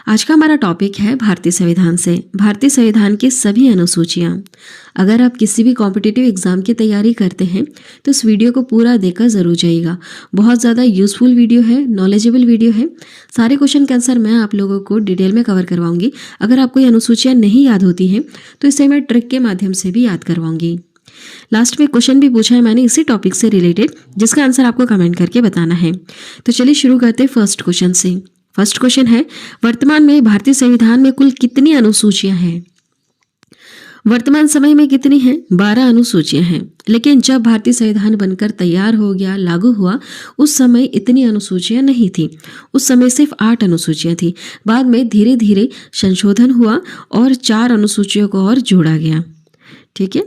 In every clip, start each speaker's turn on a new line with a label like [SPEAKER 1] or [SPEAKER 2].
[SPEAKER 1] आज का हमारा टॉपिक है भारतीय संविधान से। भारतीय संविधान की सभी अनुसूचियाँ। अगर आप किसी भी कॉम्पिटिटिव एग्जाम की तैयारी करते हैं तो इस वीडियो को पूरा देखकर ज़रूर जाइएगा। बहुत ज़्यादा यूज़फुल वीडियो है, नॉलेजेबल वीडियो है। सारे क्वेश्चन के आंसर मैं आप लोगों को डिटेल में कवर करवाऊंगी। अगर आपको ये अनुसूचियाँ नहीं याद होती हैं तो इसे मैं ट्रिक के माध्यम से भी याद करवाऊंगी। लास्ट में क्वेश्चन भी पूछा है मैंने इसी टॉपिक से रिलेटेड, जिसका आंसर आपको कमेंट करके बताना है। तो चलिए शुरू करते हैं फर्स्ट क्वेश्चन से। फर्स्ट क्वेश्चन है, वर्तमान में भारतीय संविधान में कुल कितनी अनुसूचियां हैं? वर्तमान समय में कितनी हैं? 12 अनुसूचियां हैं। लेकिन जब भारतीय संविधान बनकर तैयार हो गया, लागू हुआ, उस समय इतनी अनुसूचियां नहीं थी। उस समय सिर्फ 8 अनुसूचियां थी। बाद में धीरे धीरे संशोधन हुआ और 4 अनुसूचियों को और जोड़ा गया। ठीक है,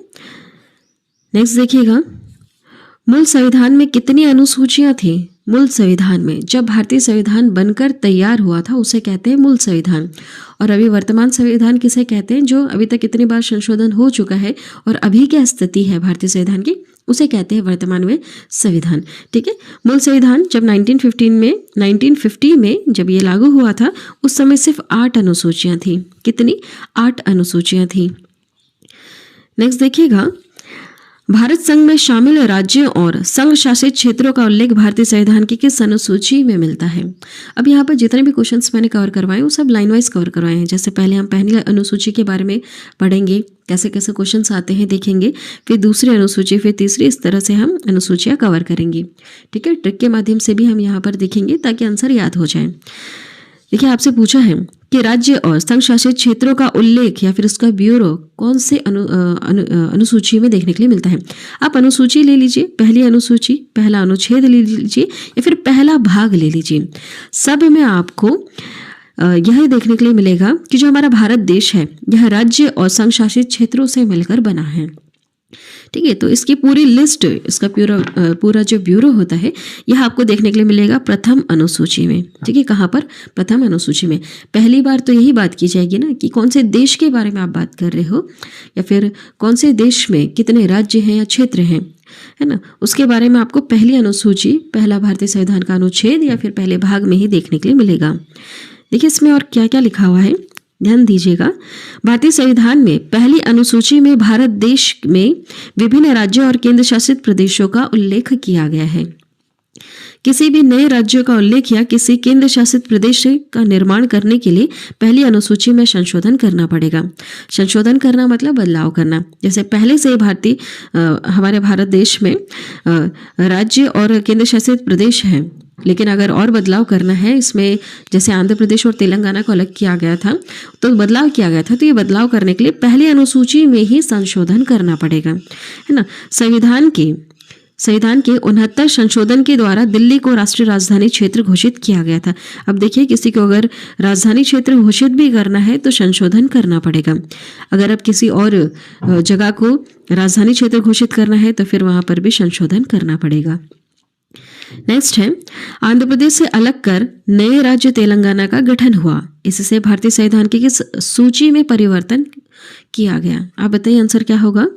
[SPEAKER 1] नेक्स्ट देखिएगा, मूल संविधान में कितनी अनुसूचियां थी? मूल संविधान में, जब भारतीय संविधान बनकर तैयार हुआ था उसे कहते हैं मूल संविधान। और अभी वर्तमान संविधान किसे कहते हैं? जो अभी तक इतनी बार संशोधन हो चुका है और अभी क्या स्थिति है भारतीय संविधान की, उसे कहते हैं वर्तमान में संविधान। ठीक है, मूल संविधान जब 1950 में जब ये लागू हुआ था उस समय सिर्फ 8 अनुसूचियां थी। कितनी? 8 अनुसूचियां थी। नेक्स्ट देखिएगा, भारत संघ में शामिल राज्यों और संघ शासित क्षेत्रों का उल्लेख भारतीय संविधान की किस अनुसूची में मिलता है? अब यहाँ पर जितने भी क्वेश्चंस मैंने कवर करवाए वो सब लाइन वाइज कवर करवाए हैं। जैसे पहले हम पहली अनुसूची के बारे में पढ़ेंगे, कैसे कैसे क्वेश्चंस आते हैं देखेंगे, फिर दूसरी अनुसूची, फिर तीसरी, इस तरह से हम अनुसूचियाँ कवर करेंगे। ठीक है, ट्रिक के माध्यम से भी हम यहाँ पर देखेंगे ताकि आंसर याद हो जाए। देखिए, आपसे पूछा है कि राज्य और संघ शासित क्षेत्रों का उल्लेख या फिर उसका ब्यूरो कौन से अनुसूची में देखने के लिए मिलता है? आप अनुसूची ले लीजिए, पहली अनुसूची, पहला अनुच्छेद ले लीजिए या फिर पहला भाग ले लीजिए। सब में आपको यह देखने के लिए मिलेगा कि जो हमारा भारत देश है यह राज्य और संघ शासित क्षेत्रों से मिलकर बना है। ठीक है, तो इसकी पूरी लिस्ट, इसका पूरा जो ब्यूरो होता है यह आपको देखने के लिए मिलेगा प्रथम अनुसूची में। ठीक है, कहाँ पर? प्रथम अनुसूची में। पहली बार तो यही बात की जाएगी ना कि कौन से देश के बारे में आप बात कर रहे हो या फिर कौन से देश में कितने राज्य हैं या क्षेत्र हैं, है ना, उसके बारे में आपको पहली अनुसूची, पहला भारतीय संविधान का अनुच्छेद या फिर पहले भाग में ही देखने के लिए मिलेगा। देखिए इसमें और क्या क्या लिखा हुआ है, ध्यान दीजिएगा। भारतीय संविधान में पहली अनुसूची में भारत देश में विभिन्न राज्यों और केंद्र शासित प्रदेशों का उल्लेख किया गया है। किसी भी नए राज्यों का उल्लेख या किसी केंद्र शासित प्रदेश का निर्माण करने के लिए पहली अनुसूची में संशोधन करना पड़ेगा। संशोधन करना मतलब बदलाव करना। जैसे पहले से हमारे भारत देश में राज्य और केंद्र शासित प्रदेश हैं, लेकिन अगर और बदलाव करना है इसमें, जैसे आंध्र प्रदेश और तेलंगाना को अलग किया गया था तो बदलाव किया गया था, तो ये बदलाव करने के लिए पहली अनुसूची में ही संशोधन करना पड़ेगा, है ना। संविधान के 69 संशोधन के द्वारा दिल्ली को राष्ट्रीय राजधानी क्षेत्र घोषित किया गया था। अब देखिए, किसी को अगर राजधानी क्षेत्र घोषित भी करना है तो संशोधन करना पड़ेगा। अगर अब किसी और जगह को राजधानी क्षेत्र घोषित करना है तो फिर वहां पर भी संशोधन करना पड़ेगा। नेक्स्ट है, आंध्र प्रदेश से अलग कर नए राज्य तेलंगाना का गठन हुआ। इससे भारतीय संविधान की किस सूची में परिवर्तन किया गया? आप बताइए आंसर क्या होगा?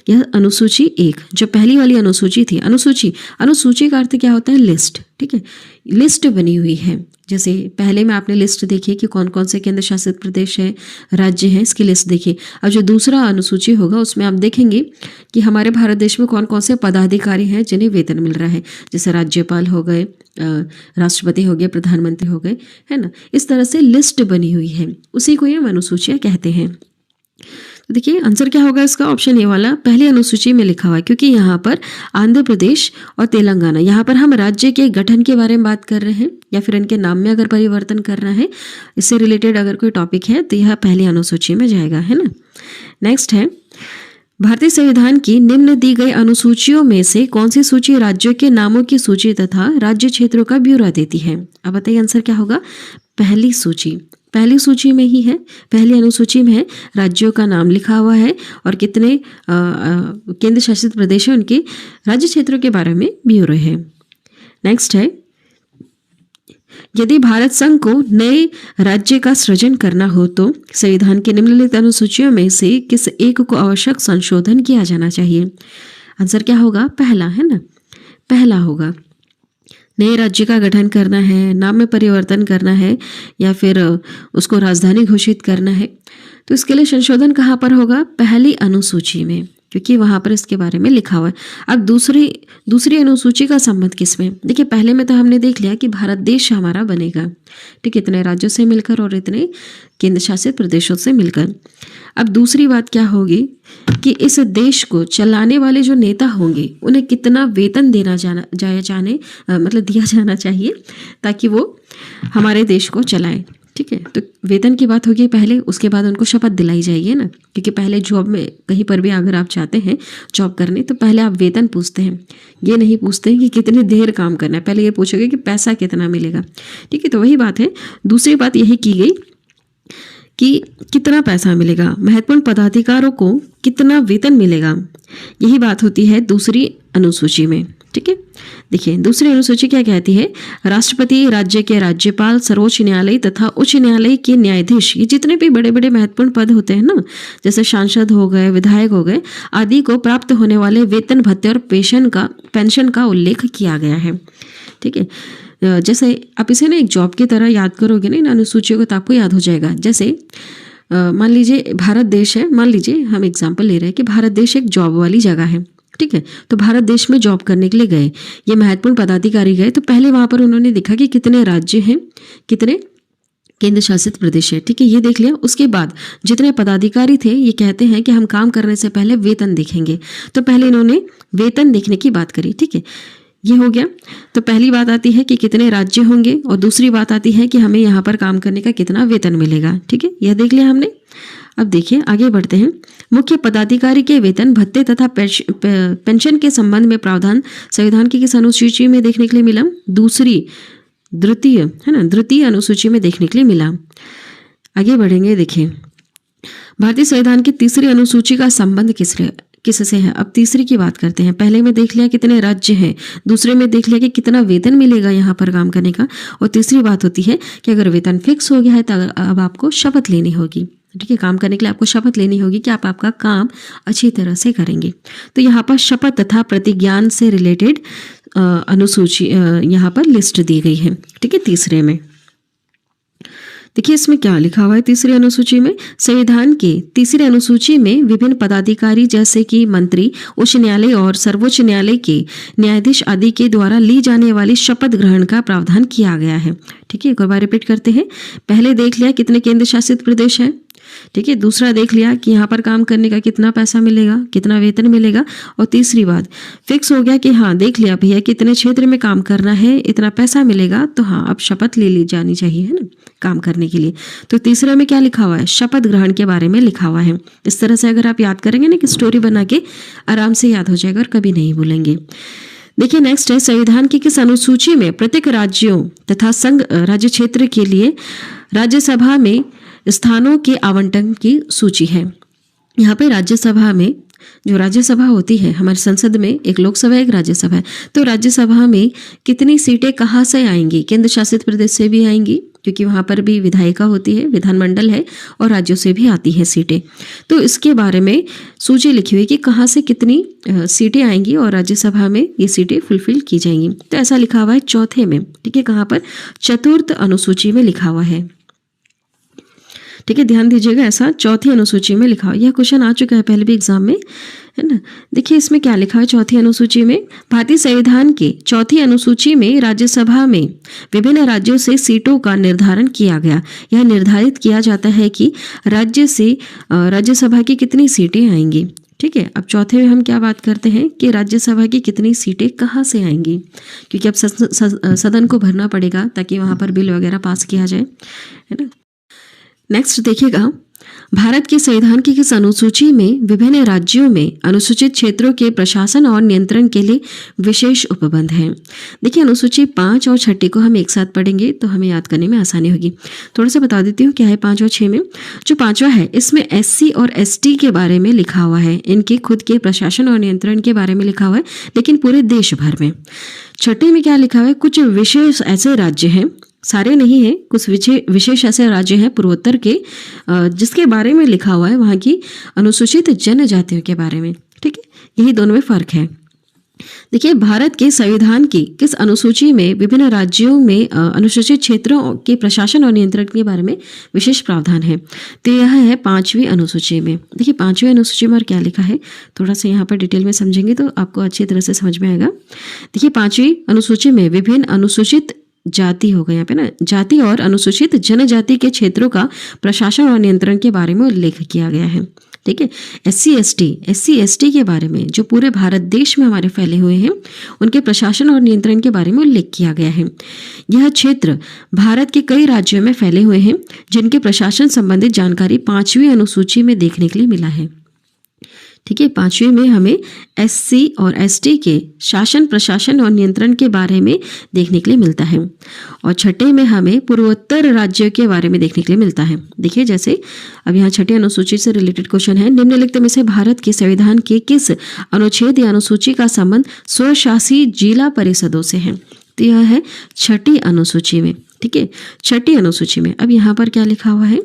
[SPEAKER 1] यह अनुसूची 1, जो पहली वाली अनुसूची थी। अनुसूची का अर्थ क्या होता है? लिस्ट। ठीक है, लिस्ट बनी हुई है। जैसे पहले में आपने लिस्ट देखी कि कौन कौन से केंद्र शासित प्रदेश है, राज्य हैं, इसकी लिस्ट देखी। अब जो दूसरा अनुसूची होगा उसमें आप देखेंगे कि हमारे भारत देश में कौन कौन से पदाधिकारी हैं जिन्हें वेतन मिल रहा है। जैसे राज्यपाल हो गए, राष्ट्रपति हो गए, प्रधानमंत्री हो गए, है ना। इस तरह से लिस्ट बनी हुई है, उसी को ये अनुसूचियाँ कहते हैं। तो देखिए आंसर क्या होगा इसका? ऑप्शन ए वाला पहली अनुसूची में लिखा हुआ है, क्योंकि यहाँ पर आंध्र प्रदेश और तेलंगाना, यहाँ पर हम राज्य के गठन के बारे में बात कर रहे हैं या फिर इनके नाम में अगर परिवर्तन करना है, इससे रिलेटेड अगर कोई टॉपिक है तो यह पहली अनुसूची में जाएगा, है ना। नेक्स्ट है, भारतीय संविधान की निम्न दी गई अनुसूचियों में से कौन सी सूची राज्यों के नामों की सूची तथा राज्य क्षेत्रों का ब्यौरा देती है? अब बताइए आंसर क्या होगा? पहली सूची, पहली सूची में ही है, पहली अनुसूची में है, राज्यों का नाम लिखा हुआ है और कितने केंद्र शासित प्रदेश है उनके राज्य क्षेत्रों के बारे में ब्यौरा है। नेक्स्ट है, यदि भारत संघ को नए राज्य का सृजन करना हो तो संविधान की निम्नलिखित अनुसूचियों में से किस एक को आवश्यक संशोधन किया जाना चाहिए? आंसर क्या होगा? पहला, है ना, पहला होगा। नए राज्य का गठन करना है, नाम में परिवर्तन करना है, या फिर उसको राजधानी घोषित करना है, तो इसके लिए संशोधन कहाँ पर होगा? पहली अनुसूची में, क्योंकि वहाँ पर इसके बारे में लिखा हुआ है। अब दूसरी अनुसूची का संबंध किसमें? देखिए, पहले में तो हमने देख लिया कि भारत देश हमारा बनेगा, ठीक, इतने राज्यों से मिलकर और इतने केंद्र शासित प्रदेशों से मिलकर। अब दूसरी बात क्या होगी कि इस देश को चलाने वाले जो नेता होंगे उन्हें कितना वेतन दिया जाना चाहिए ताकि वो हमारे देश को चलाएं। ठीक है, तो वेतन की बात होगी पहले, उसके बाद उनको शपथ दिलाई जाएगी ना, क्योंकि पहले जॉब में कहीं पर भी अगर आप चाहते हैं जॉब करने तो पहले आप वेतन पूछते हैं, ये नहीं पूछते हैं कि कितनी देर काम करना है, पहले ये पूछोगे कि पैसा कितना मिलेगा। ठीक है, तो वही बात है। दूसरी बात यही की गई कि कितना पैसा मिलेगा, महत्वपूर्ण पदाधिकारों को कितना वेतन मिलेगा, यही बात होती है दूसरी अनुसूची में। ठीक है, देखिए दूसरी अनुसूची क्या कहती है? राष्ट्रपति, राज्य के राज्यपाल, सर्वोच्च न्यायालय तथा उच्च न्यायालय के न्यायाधीश, ये जितने भी बड़े बड़े महत्वपूर्ण पद होते हैं ना, जैसे सांसद हो गए, विधायक हो गए आदि को प्राप्त होने वाले वेतन, भत्ते और पेंशन का उल्लेख किया गया है। ठीक है, जैसे आप इसे ना एक जॉब की तरह याद करोगे ना इन अनुसूचियों को, तो आपको याद हो जाएगा। जैसे मान लीजिए भारत देश है, मान लीजिए हम एग्जाम्पल ले रहे हैं कि भारत देश एक जॉब वाली जगह है। ठीक है, तो भारत देश में जॉब करने के लिए गए, ये महत्वपूर्ण पदाधिकारी गए, तो पहले वहां पर उन्होंने देखा कि कितने राज्य हैं, कितने केंद्र शासित प्रदेश है। ठीक है, ये देख लिया। उसके बाद जितने पदाधिकारी थे ये कहते हैं कि हम काम करने से पहले वेतन देखेंगे, तो पहले इन्होंने वेतन देखने की बात करी। ठीक है, ये हो गया। तो पहली बात आती है कि कितने राज्य होंगे, और दूसरी बात आती है कि हमें यहाँ पर काम करने का कितना वेतन मिलेगा। ठीक है, यह देख लिया हमने। अब देखिए आगे बढ़ते हैं। मुख्य पदाधिकारी के वेतन, भत्ते तथा पेंशन के संबंध में प्रावधान संविधान की किस अनुसूची में देखने के लिए मिला? द्वितीय अनुसूची में देखने के लिए मिला। आगे बढ़ेंगे। देखिए भारतीय संविधान की तीसरी अनुसूची का संबंध किससे है? अब तीसरी की बात करते हैं। पहले में देख लिया कितने राज्य हैं, दूसरे में देख लिया कि कितना वेतन मिलेगा यहाँ पर काम करने का, और तीसरी बात होती है कि अगर वेतन फिक्स हो गया है तो अब आपको शपथ लेनी होगी। ठीक है, काम करने के लिए आपको शपथ लेनी होगी कि आप आपका काम अच्छी तरह से करेंगे। तो यहाँ पर शपथ तथा प्रतिज्ञान से रिलेटेड अनुसूची यहाँ पर लिस्ट दी गई है। ठीक है, तीसरे में देखिए इसमें क्या लिखा हुआ है। तीसरी अनुसूची में, संविधान के तीसरी अनुसूची में विभिन्न पदाधिकारी जैसे कि मंत्री, उच्च न्यायालय और सर्वोच्च न्यायालय के न्यायाधीश आदि के द्वारा ली जाने वाली शपथ ग्रहण का प्रावधान किया गया है। ठीक है, एक और बार रिपीट करते हैं। पहले देख लिया कितने केंद्र शासित प्रदेश है। ठीक है, दूसरा देख लिया कि यहाँ पर काम करने का कितना पैसा मिलेगा, कितना वेतन मिलेगा, और तीसरी बात फिक्स हो गया कि हाँ देख लिया भैया कितने क्षेत्र में काम करना है, इतना पैसा मिलेगा, तो हाँ अब शपथ ले ली जानी चाहिए, है ना, काम करने के लिए। तो तीसरे में क्या लिखा हुआ है? शपथ ग्रहण के बारे में लिखा हुआ है। इस तरह से अगर आप याद करेंगे ना कि स्टोरी बना के आराम से याद हो जाएगा और कभी नहीं भूलेंगे। देखिए नेक्स्ट है, संविधान की किस अनुसूची में प्रत्येक राज्यों तथा संघ राज्य क्षेत्र के लिए राज्यसभा में स्थानों के आवंटन की सूची है। यहाँ पे राज्यसभा में, जो राज्यसभा होती है हमारी संसद में, एक लोकसभा एक राज्यसभा है, तो राज्यसभा में कितनी सीटें कहाँ से आएंगी? केंद्र शासित प्रदेश से भी आएंगी, क्योंकि वहाँ पर भी विधायिका होती है, विधानमंडल है, और राज्यों से भी आती है सीटें। तो इसके बारे में सूची लिखी हुई कि कहाँ से कितनी सीटें आएंगी और राज्यसभा में ये सीटें फुलफिल की जाएंगी। तो ऐसा लिखा हुआ है चौथे में। ठीक है, कहाँ पर? चतुर्थ अनुसूची में लिखा हुआ है। ठीक है, ध्यान दीजिएगा, ऐसा चौथी अनुसूची में लिखा हुआ। यह क्वेश्चन आ चुका है पहले भी एग्जाम में, है ना। देखिए इसमें क्या लिखा है चौथी अनुसूची में, भारतीय संविधान के चौथी अनुसूची में राज्यसभा में विभिन्न राज्यों से सीटों का निर्धारण किया गया। यह निर्धारित किया जाता है कि राज्य से राज्यसभा की कितनी सीटें आएंगी। ठीक है, अब चौथे में हम क्या बात करते हैं कि राज्यसभा की कितनी सीटें कहाँ से आएंगी, क्योंकि अब सदन को भरना पड़ेगा ताकि वहाँ पर बिल वगैरह पास किया जाए, है ना। नेक्स्ट देखिएगा, भारत के संविधान की किस अनुसूची में विभिन्न राज्यों में अनुसूचित क्षेत्रों के प्रशासन और नियंत्रण के लिए विशेष उपबंध हैं। देखिए अनुसूची 5 और 6 को हम एक साथ पढ़ेंगे तो हमें याद करने में आसानी होगी। थोड़ा सा बता देती हूँ क्या है 5 और 6 में। जो 5वां है इसमें SC और ST के बारे में लिखा हुआ है, इनके खुद के प्रशासन और नियंत्रण के बारे में लिखा हुआ है, लेकिन पूरे देश भर में। 6 में क्या लिखा हुआ है? कुछ विशेष ऐसे राज्य हैं, सारे नहीं हैं, कुछ विशेष ऐसे राज्य हैं पूर्वोत्तर के जिसके बारे में लिखा हुआ है वहाँ की अनुसूचित जनजातियों के बारे में। ठीक है, यही दोनों में फ़र्क है। देखिए, भारत के संविधान की किस अनुसूची में विभिन्न राज्यों में अनुसूचित क्षेत्रों के प्रशासन और नियंत्रण के बारे में विशेष प्रावधान है? तो यह है 5वीं अनुसूची में। देखिए 5वीं अनुसूची में और क्या लिखा है, थोड़ा सा यहाँ पर डिटेल में समझेंगे तो आपको अच्छी तरह से समझ में आएगा। देखिए 5वीं अनुसूची में विभिन्न अनुसूचित जाति हो गया यहाँ पे ना, जाति और अनुसूचित जनजाति के क्षेत्रों का प्रशासन और नियंत्रण के बारे में उल्लेख किया गया है। ठीक है, एससी एसटी के बारे में जो पूरे भारत देश में हमारे फैले हुए हैं, उनके प्रशासन और नियंत्रण के बारे में उल्लेख किया गया है। यह क्षेत्र भारत के कई राज्यों में फैले हुए हैं, जिनके प्रशासन संबंधित जानकारी 5वीं अनुसूची में देखने के लिए मिला है। ठीक है, 5वीं में हमें एससी और एसटी के शासन प्रशासन और नियंत्रण के बारे में देखने के लिए मिलता है, और 6ठे में हमें पूर्वोत्तर राज्यों के बारे में देखने के लिए मिलता है। देखिए जैसे अब यहाँ 6ठी अनुसूची से रिलेटेड क्वेश्चन है, निम्नलिखित में से भारत के संविधान के किस अनुच्छेद या अनुसूची का संबंध स्वशासी जिला परिषदों से है? तो यह है 6ठी अनुसूची में। ठीक है, 6ठी अनुसूची में अब यहाँ पर क्या लिखा हुआ है,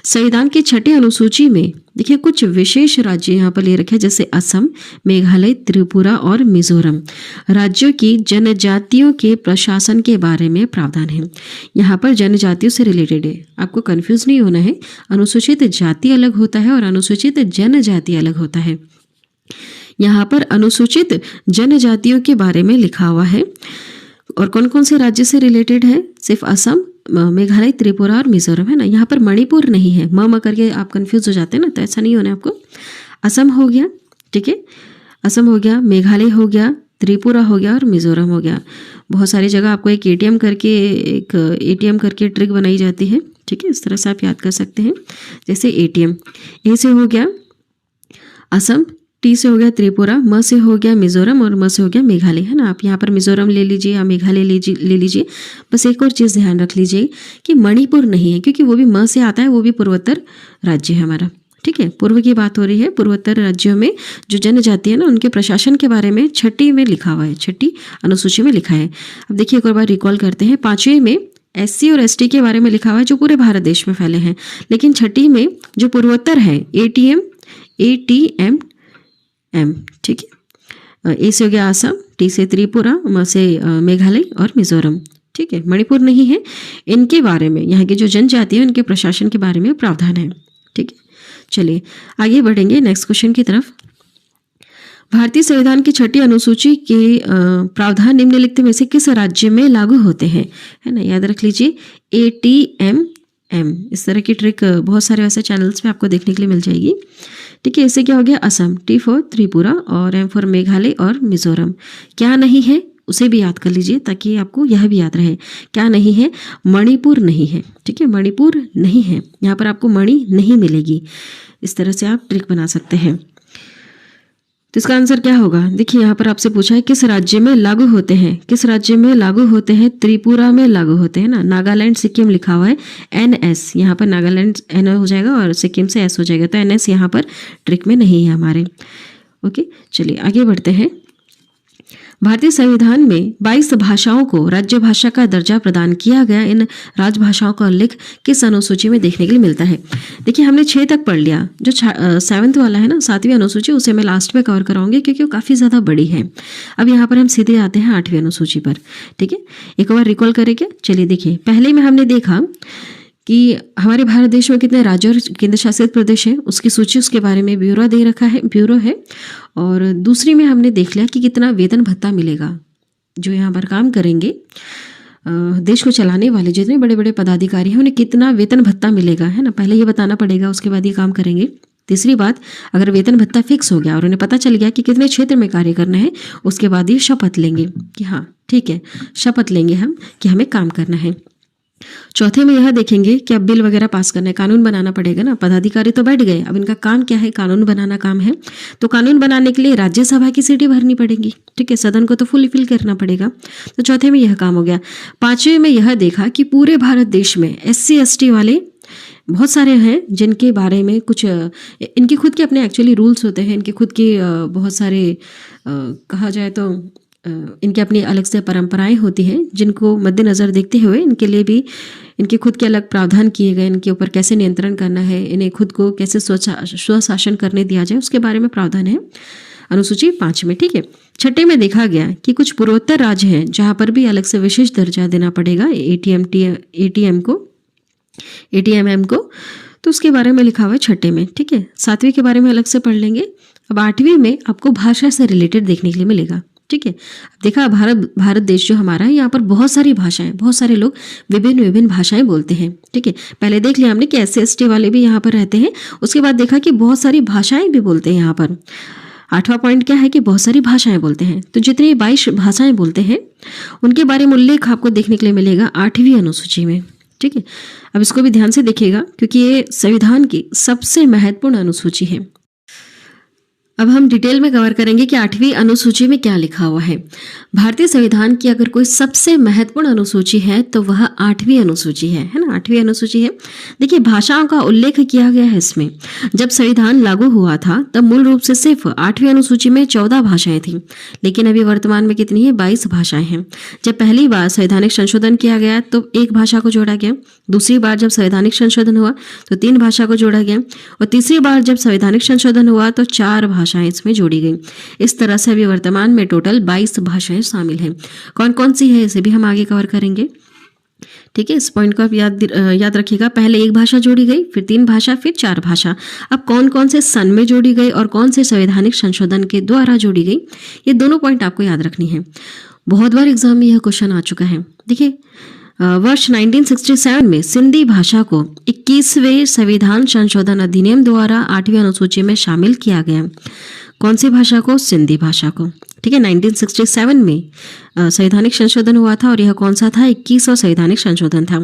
[SPEAKER 1] संविधान की 6ठी अनुसूची में देखिए कुछ विशेष राज्य यहाँ पर ले रखे हैं, जैसे असम, मेघालय, त्रिपुरा और मिजोरम राज्यों की जनजातियों के प्रशासन के बारे में प्रावधान है। यहाँ पर जनजातियों से रिलेटेड है, आपको कंफ्यूज नहीं होना है। अनुसूचित जाति अलग होता है और अनुसूचित जनजाति अलग होता है। यहाँ पर अनुसूचित जनजातियों के बारे में लिखा हुआ है, और कौन कौन से राज्य से रिलेटेड है, सिर्फ असम, मेघालय, त्रिपुरा और मिजोरम है ना। यहाँ पर मणिपुर नहीं है, म करके आप कंफ्यूज हो जाते हैं ना, तो ऐसा नहीं होना है आपको। असम हो गया, ठीक है, असम हो गया, मेघालय हो गया, त्रिपुरा हो गया और मिजोरम हो गया। बहुत सारी जगह आपको एक एटीएम करके ट्रिक बनाई जाती है। ठीक है, इस तरह से आप याद कर सकते हैं, जैसे एटीएम। ए से हो गया असम, टी से हो गया त्रिपुरा, म से हो गया मिजोरम और म से हो गया मेघालय, है ना। आप यहाँ पर मिजोरम ले लीजिए या मेघालय ले लीजिए। बस एक और चीज़ ध्यान रख लीजिए कि मणिपुर नहीं है, क्योंकि वो भी म से आता है, वो भी पूर्वोत्तर राज्य है हमारा। ठीक है, पूर्व की बात हो रही है। पूर्वोत्तर राज्यों में जो जनजाति है ना, उनके प्रशासन के बारे में 6ठी में लिखा हुआ है, 6ठी अनुसूची में लिखा है। अब देखिए एक और बार रिकॉल करते हैं। 5वीं में एससी और एसटी के बारे में लिखा हुआ है, जो पूरे भारत देश में फैले हैं। लेकिन 6ठी में जो पूर्वोत्तर है, एटीएम, ठीक है, ए से हो गया असम, टी से त्रिपुरा, म से मेघालय और मिजोरम। ठीक है, मणिपुर नहीं है। इनके बारे में, यहाँ की जो जनजाति है, उनके प्रशासन के बारे में प्रावधान है। ठीक है, चलिए आगे बढ़ेंगे नेक्स्ट क्वेश्चन की तरफ। भारतीय संविधान की 6ठी अनुसूची के प्रावधान निम्नलिखित में से किस राज्य में लागू होते हैं, है ना। याद रख लीजिए ATM, इस तरह की ट्रिक बहुत सारे वैसे चैनल्स पे आपको देखने के लिए मिल जाएगी। ठीक है, इससे क्या हो गया, असम, T फॉर त्रिपुरा और M फॉर मेघालय और मिजोरम। क्या नहीं है उसे भी याद कर लीजिए, ताकि आपको यह भी याद रहे। क्या नहीं है, मणिपुर नहीं है। ठीक है, मणिपुर नहीं है, यहाँ पर आपको मणि नहीं मिलेगी। इस तरह से आप ट्रिक बना सकते हैं। तो इसका आंसर क्या होगा, देखिए यहाँ पर आपसे पूछा है किस राज्य में लागू होते हैं, किस राज्य में लागू होते हैं, त्रिपुरा में लागू होते हैं ना। नागालैंड, सिक्किम लिखा हुआ है NS, यहाँ पर नागालैंड N हो जाएगा और सिक्किम से S हो जाएगा, तो NS यहाँ पर ट्रिक में नहीं है हमारे। ओके, चलिए आगे बढ़ते हैं। भारतीय संविधान में 22 भाषाओं को राज्य भाषा का दर्जा प्रदान किया गया। इन राजभाषाओं का उल्लेख किस अनुसूची में देखने के लिए मिलता है। देखिए हमने 6 तक पढ़ लिया, जो 7th वाला है ना, 7वीं अनुसूची, उसे मैं लास्ट में कवर कराऊंगी क्योंकि वो काफ़ी ज़्यादा बड़ी है। अब यहाँ पर हम सीधे आते हैं 8वीं अनुसूची पर। ठीक है, एक बार रिकॉल करेंगे। चलिए देखिए, पहले में हमने देखा कि हमारे भारत देश में कितने राज्य और केंद्र शासित प्रदेश हैं, उसकी सूची, उसके बारे में ब्यूरो दे रखा है, ब्यूरो है। और दूसरी में हमने देख लिया कि कितना वेतन भत्ता मिलेगा, जो यहाँ पर काम करेंगे, देश को चलाने वाले जितने बड़े बड़े पदाधिकारी हैं, उन्हें कितना वेतन भत्ता मिलेगा, है ना। पहले ये बताना पड़ेगा, उसके बाद ये काम करेंगे। तीसरी बात, अगर वेतन भत्ता फिक्स हो गया और उन्हें पता चल गया कि कितने क्षेत्र में कार्य करना है, उसके बाद ये शपथ लेंगे कि हाँ ठीक है, शपथ लेंगे हम कि हमें काम करना है। चौथे में यह देखेंगे कि अब बिल वगैरह पास करना है, कानून बनाना पड़ेगा ना। पदाधिकारी तो बैठ गए, अब इनका काम क्या है, कानून बनाना काम है। तो कानून बनाने के लिए राज्यसभा की सीटें भरनी पड़ेंगी। ठीक है, सदन को तो फिल करना पड़ेगा। तो चौथे में यह काम हो गया। 5वें में यह देखा कि पूरे भारत देश में SC ST वाले बहुत सारे हैं, जिनके बारे में कुछ इनके खुद के अपने एक्चुअली रूल्स होते हैं, इनके खुद के बहुत सारे कहा जाए तो इनके अपनी अलग से परंपराएं होती हैं, जिनको मद्देनज़र देखते हुए इनके लिए भी इनके खुद के अलग प्रावधान किए गए। इनके ऊपर कैसे नियंत्रण करना है, इन्हें खुद को कैसे स्वशासन करने दिया जाए, उसके बारे में प्रावधान है। अनुसूची 5 में, ठीक है। छठे में देखा गया कि कुछ पूर्वोत्तर राज्य हैं जहाँ पर भी अलग से विशेष दर्जा देना पड़ेगा एटीएमएम को, तो उसके बारे में लिखा हुआ है छठे में, ठीक है। सातवीं के बारे में अलग से पढ़ लेंगे। अब आठवीं में आपको भाषा से रिलेटेड देखने के लिए मिलेगा, ठीक है। अब देखा भारत देश जो हमारा है, यहाँ पर बहुत सारी भाषाएं, बहुत सारे लोग विभिन्न भाषाएं बोलते हैं, ठीक है। पहले देख लिया हमने कि SC/ST वाले भी यहाँ पर रहते हैं। उसके बाद देखा कि बहुत सारी भाषाएं भी बोलते हैं यहाँ पर। 8वां पॉइंट क्या है कि बहुत सारी भाषाएं बोलते हैं। तो जितनी 22 भाषाएं बोलते हैं उनके बारे में उल्लेख आपको देखने के लिए मिलेगा 8वीं अनुसूची में, ठीक है। अब इसको भी ध्यान से देखिएगा क्योंकि ये संविधान की सबसे महत्वपूर्ण अनुसूची है। अब हम डिटेल में कवर करेंगे कि 8वीं अनुसूची में क्या लिखा हुआ है। भारतीय संविधान की अगर कोई सबसे महत्वपूर्ण अनुसूची है तो वह 8वीं अनुसूची है ना, 8वीं अनुसूची है। देखिए भाषाओं का उल्लेख किया गया है इसमें। जब संविधान लागू हुआ था तब मूल रूप से सिर्फ 8वीं अनुसूची में 14 भाषाएं थीं, लेकिन अभी वर्तमान में कितनी है, 22 भाषाएं हैं। जब पहली बार संवैधानिक संशोधन किया गया तो एक भाषा को जोड़ा गया, दूसरी बार जब संवैधानिक संशोधन हुआ तो 3 भाषा को जोड़ा गया, और तीसरी बार जब संवैधानिक संशोधन हुआ तो 4 भाषाएं इसमें जोड़ी गई। इस तरह से अभी वर्तमान में टोटल 22 भाषाएं शामिल हैं। कौन कौन सी है इसे भी हम आगे कवर करेंगे, ठीक है। इस पॉइंट को आप याद रखिएगा। पहले एक भाषा जोड़ी गई, फिर 3 भाषा, फिर 4 भाषा। अब कौन कौन से सन में जोड़ी गई और कौन से संवैधानिक संशोधन के द्वारा जोड़ी गई, ये दोनों पॉइंट आपको याद रखनी है। बहुत बार एग्जाम में यह क्वेश्चन आ चुका है। देखिए वर्ष 1967 में सिंधी भाषा को 21वें संविधान संशोधन अधिनियम द्वारा 8वीं अनुसूची में शामिल किया गया। कौन सी भाषा को, सिंधी भाषा को, ठीक है। 1967 में संवैधानिक संशोधन हुआ था और यह कौन सा था, 21वां संवैधानिक संशोधन था।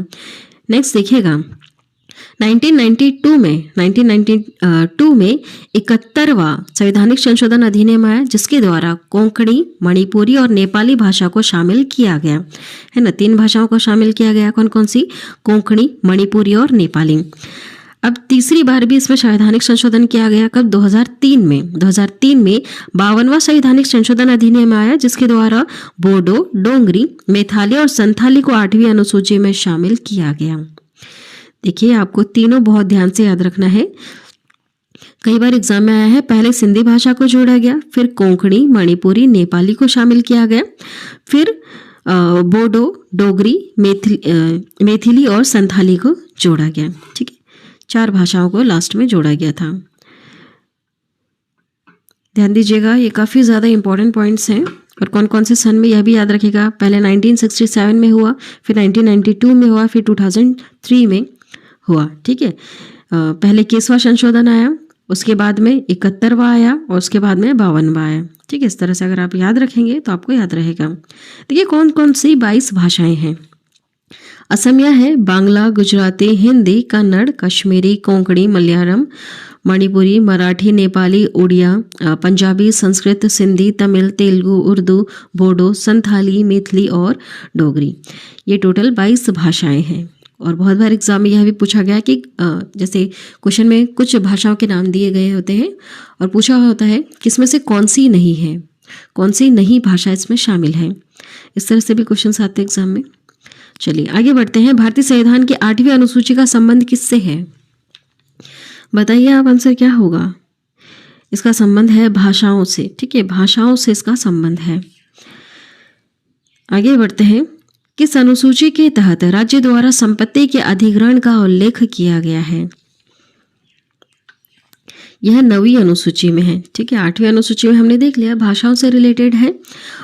[SPEAKER 1] नेक्स्ट देखिएगा 1992 में 71वां संवैधानिक संशोधन अधिनियम आया जिसके द्वारा कोंकणी, मणिपुरी और नेपाली भाषा को शामिल किया गया है ना। 3 भाषाओं को शामिल किया गया। कौन कौन सी, कोंकणी, मणिपुरी और नेपाली। अब तीसरी बार भी इसमें संवैधानिक संशोधन किया गया। कब, 2003 में 52वां संवैधानिक संशोधन अधिनियम आया जिसके द्वारा बोडो, डोंगरी, मैथिली और संथाली को 8वीं अनुसूची में शामिल किया गया। देखिए आपको तीनों बहुत ध्यान से याद रखना है। कई बार एग्जाम में आया है, पहले सिंधी भाषा को जोड़ा गया, फिर कोंकणी, मणिपुरी, नेपाली को शामिल किया गया, फिर बोडो, डोगरी, मैथिली और संथाली को जोड़ा गया, ठीक है। 4 भाषाओं को लास्ट में जोड़ा गया था। ध्यान दीजिएगा, ये काफ़ी ज़्यादा इंपॉर्टेंट पॉइंट्स हैं। और कौन कौन से सन में यह भी याद रखिएगा। पहले 1967 में हुआ, फिर 1992 में हुआ, फिर 2003 में हुआ, ठीक है। पहले 21वां संशोधन आया, उसके बाद में 71वां आया और उसके बाद में 52वां आया, ठीक है। इस तरह से अगर आप याद रखेंगे तो आपको याद रहेगा। देखिए कौन कौन सी 22 भाषाएं हैं। असमिया है, बांग्ला, गुजराती, हिंदी, कन्नड़, कश्मीरी, कोंकणी, मलयालम, मणिपुरी, मराठी, नेपाली, उड़िया, पंजाबी, संस्कृत, सिंधी, तमिल, तेलुगु, उर्दू, बोडो, संथाली, मैथिली और डोगरी। ये टोटल 22 भाषाएं हैं। और बहुत बार एग्जाम में यह भी पूछा गया कि जैसे क्वेश्चन में कुछ भाषाओं के नाम दिए गए होते हैं और पूछा होता है कि इसमें से कौन सी नहीं है, कौन सी नहीं भाषा इसमें शामिल है। इस तरह से भी क्वेश्चन आते हैं एग्जाम में। चलिए आगे बढ़ते हैं। भारतीय संविधान की 8वीं अनुसूची का संबंध किससे है, बताइए आप, आंसर क्या होगा। इसका संबंध है भाषाओं से, ठीक है, भाषाओं से इसका संबंध है। आगे बढ़ते हैं। किस अनुसूची के तहत राज्य द्वारा संपत्ति के अधिग्रहण का उल्लेख किया गया है। यह 9वीं अनुसूची में है, ठीक है। 8वीं अनुसूची में हमने देख लिया भाषाओं से रिलेटेड है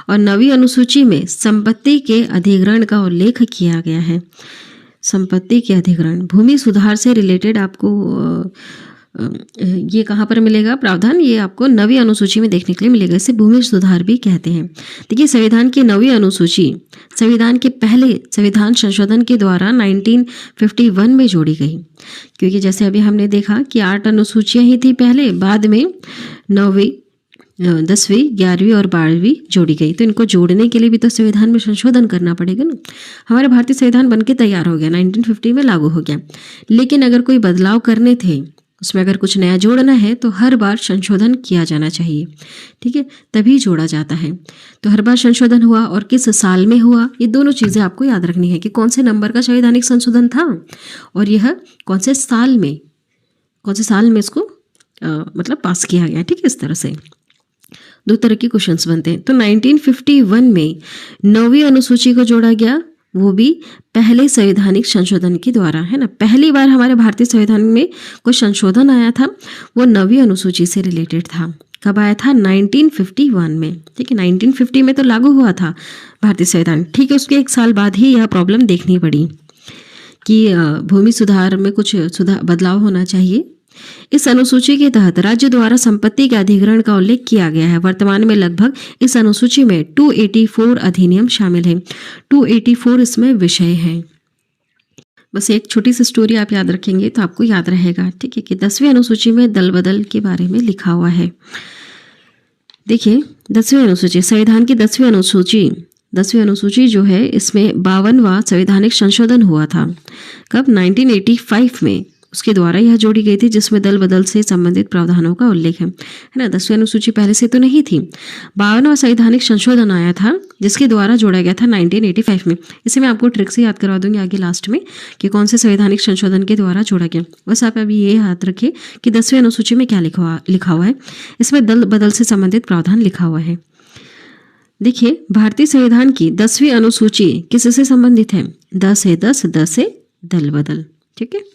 [SPEAKER 1] और 9वीं अनुसूची में संपत्ति के अधिग्रहण का उल्लेख किया गया है। संपत्ति के अधिग्रहण, भूमि सुधार से रिलेटेड आपको ये कहाँ पर मिलेगा प्रावधान, ये आपको 9वीं अनुसूची में देखने के लिए मिलेगा। इसे भूमि सुधार भी कहते हैं। देखिए संविधान की 9वीं अनुसूची संविधान के पहले संविधान संशोधन के द्वारा 1951 में जोड़ी गई, क्योंकि जैसे अभी हमने देखा कि 8 अनुसूचियां ही थी पहले, बाद में 9वीं, 10वीं, 11वीं और 12वीं जोड़ी गई। तो इनको जोड़ने के लिए भी तो संविधान में संशोधन करना पड़ेगा ना। हमारा भारतीय संविधान बनके तैयार हो गया, 1950 में लागू हो गया, लेकिन अगर कोई बदलाव करने थे, उसमें अगर कुछ नया जोड़ना है तो हर बार संशोधन किया जाना चाहिए, ठीक है, तभी जोड़ा जाता है। तो हर बार संशोधन हुआ और किस साल में हुआ, ये दोनों चीज़ें आपको याद रखनी है कि कौन से नंबर का संवैधानिक संशोधन था और यह कौन से साल में इसको मतलब पास किया गया, ठीक है, इस तरह से। दो तरह के क्वेश्चंस बनते हैं। तो 1951 में 9वीं अनुसूची को जोड़ा गया, वो भी पहले संवैधानिक संशोधन के द्वारा, है ना। पहली बार हमारे भारतीय संविधान में कोई संशोधन आया था, वो 9वीं अनुसूची से रिलेटेड था। कब आया था? 1951 में, ठीक है। 1950 में तो लागू हुआ था भारतीय संविधान, ठीक है। उसके एक साल बाद ही यह प्रॉब्लम देखनी पड़ी कि भूमि सुधार में कुछ बदलाव होना चाहिए। इस अनुसूची के तहत राज्य द्वारा संपत्ति के अधिग्रहण का उल्लेख किया गया है। वर्तमान में लगभग इस अनुसूची में 284 अधिनियम शामिल है। 284 इसमें विषय है। बस एक छोटी सी स्टोरी आप याद रखेंगे तो आपको याद रहेगा, ठीक है, कि 10वीं अनुसूची में दल बदल के बारे में लिखा हुआ है। देखिए 10वीं अनुसूची, संविधान की 10वीं अनुसूची जो है, इसमें 52वां संवैधानिक संशोधन हुआ था। कब? 1985 में। उसके द्वारा यह जोड़ी गई थी, जिसमें दल बदल से संबंधित प्रावधानों का उल्लेख है ना। 10वीं अनुसूची पहले से तो नहीं थी। 52वां संवैधानिक संशोधन आया था, जिसके द्वारा जोड़ा गया था 1985 में। इसे मैं आपको ट्रिक से याद करवा दूंगी आगे लास्ट में कि कौन से संवैधानिक संशोधन के द्वारा जोड़ा गया। बस आप अभी ये याद रखें कि 10वीं अनुसूची में क्या लिखा हुआ है। इसमें दल बदल से संबंधित प्रावधान लिखा हुआ है। देखिए भारतीय संविधान की 10वीं अनुसूची किससे संबंधित है? 10 है 10, 10 है दल बदल, ठीक है।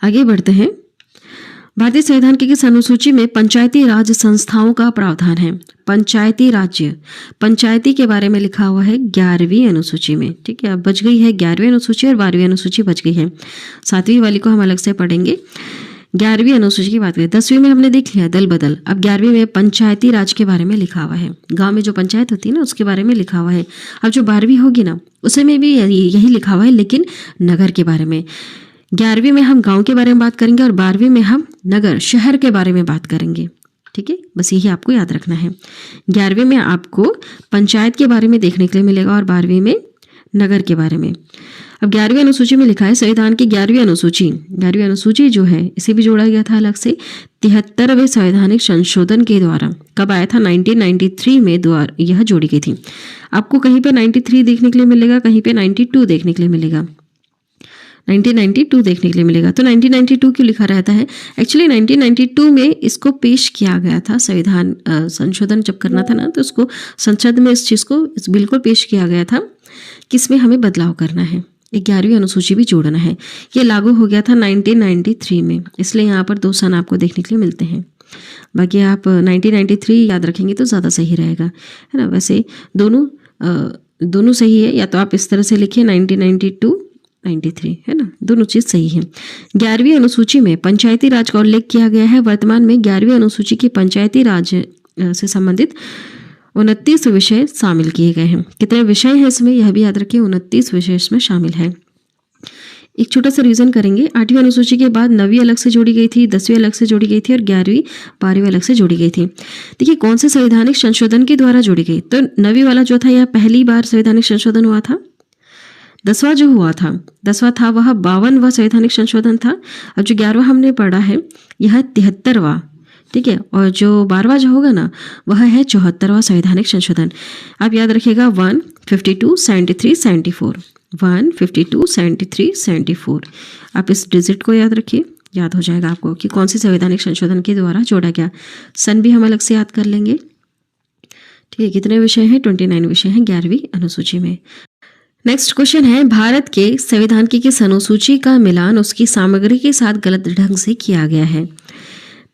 [SPEAKER 1] आगे बढ़ते हैं। भारतीय संविधान की किस अनुसूची में पंचायती राज संस्थाओं का प्रावधान है? पंचायती राज्य, पंचायती के बारे में लिखा हुआ है 11वीं अनुसूची में, ठीक है। अब बच गई है 11वीं अनुसूची और 12वीं अनुसूची बच गई है। 7वीं वाली को हम अलग से पढ़ेंगे। 11वीं अनुसूची की बात करें, 10वीं में हमने देख लिया दल बदल। अब 11वीं में पंचायती राज के बारे में लिखा हुआ है। गांव में जो पंचायत होती है ना, उसके बारे में लिखा हुआ है। अब जो 12वीं होगी ना, उसमें भी यही लिखा हुआ है, लेकिन नगर के बारे में। 11वीं में हम गांव के बारे में बात करेंगे और 12वीं में हम नगर, शहर के बारे में बात करेंगे, ठीक है। बस यही आपको याद रखना है। 11वीं में आपको पंचायत के बारे में देखने के लिए मिलेगा और 12वीं में नगर के बारे में। अब 11वीं अनुसूची में लिखा है संविधान की 11वीं अनुसूची जो है, इसे भी जोड़ा गया था अलग से 73वें संवैधानिक संशोधन के द्वारा। कब आया था? 1993 में यह जोड़ी गई थी। आपको कहीं पे 93 देखने के लिए मिलेगा, कहीं पे 92 देखने के लिए मिलेगा, 1992 देखने के लिए मिलेगा। तो 1992 क्यों लिखा रहता है? एक्चुअली 1992 में इसको पेश किया गया था। संविधान संशोधन जब करना था ना, तो उसको संसद में इस चीज़ को, इस बिल को पेश किया गया था कि इसमें हमें बदलाव करना है, 11वीं अनुसूची भी जोड़ना है। ये लागू हो गया था 1993 में, इसलिए यहाँ पर 2 सन आपको देखने के लिए मिलते हैं। बाकी आप 1993 याद रखेंगे तो ज़्यादा सही रहेगा, है ना। वैसे दोनों सही है, या तो आप इस तरह से लिखिए 1992 93, है ना, दोनों चीज़ सही है। 11वीं अनुसूची में पंचायती राज का उल्लेख किया गया है। वर्तमान में 11वीं अनुसूची की पंचायती राज से संबंधित 29 विषय शामिल किए गए हैं। कितने विषय हैं इसमें, यह भी याद रखिए, 29 विषय इसमें शामिल है। एक छोटा सा रिवीजन करेंगे। 8वीं अनुसूची के बाद 9वीं अलग से जोड़ी गई थी, 10वीं अलग से जोड़ी गई थी और 11वीं 12वीं अलग से जोड़ी गई थी। देखिए कौन से संवैधानिक संशोधन के द्वारा जोड़ी गई। तो 9वीं वाला जो था, यह पहली बार संवैधानिक संशोधन हुआ था। 10वां जो हुआ था, 10वां था वह 52वां संवैधानिक संशोधन था। अब जो 11वां हमने पढ़ा है, यह 73वां, ठीक है। और जो 12वां जो होगा ना, वह है 74वां संवैधानिक संशोधन। आप याद रखिएगा 1, 52, 73, 74, 1, 52, 73, 74। आप इस डिजिट को याद रखिए, याद हो जाएगा आपको कि कौन सी संवैधानिक संशोधन के द्वारा जोड़ा गया। सन भी हम अलग से याद कर लेंगे, ठीक है। कितने विषय हैं? 29 विषय हैं 11वीं अनुसूची में। नेक्स्ट क्वेश्चन है, भारत के संविधान की किस अनुसूची का मिलान उसकी सामग्री के साथ गलत ढंग से किया गया है?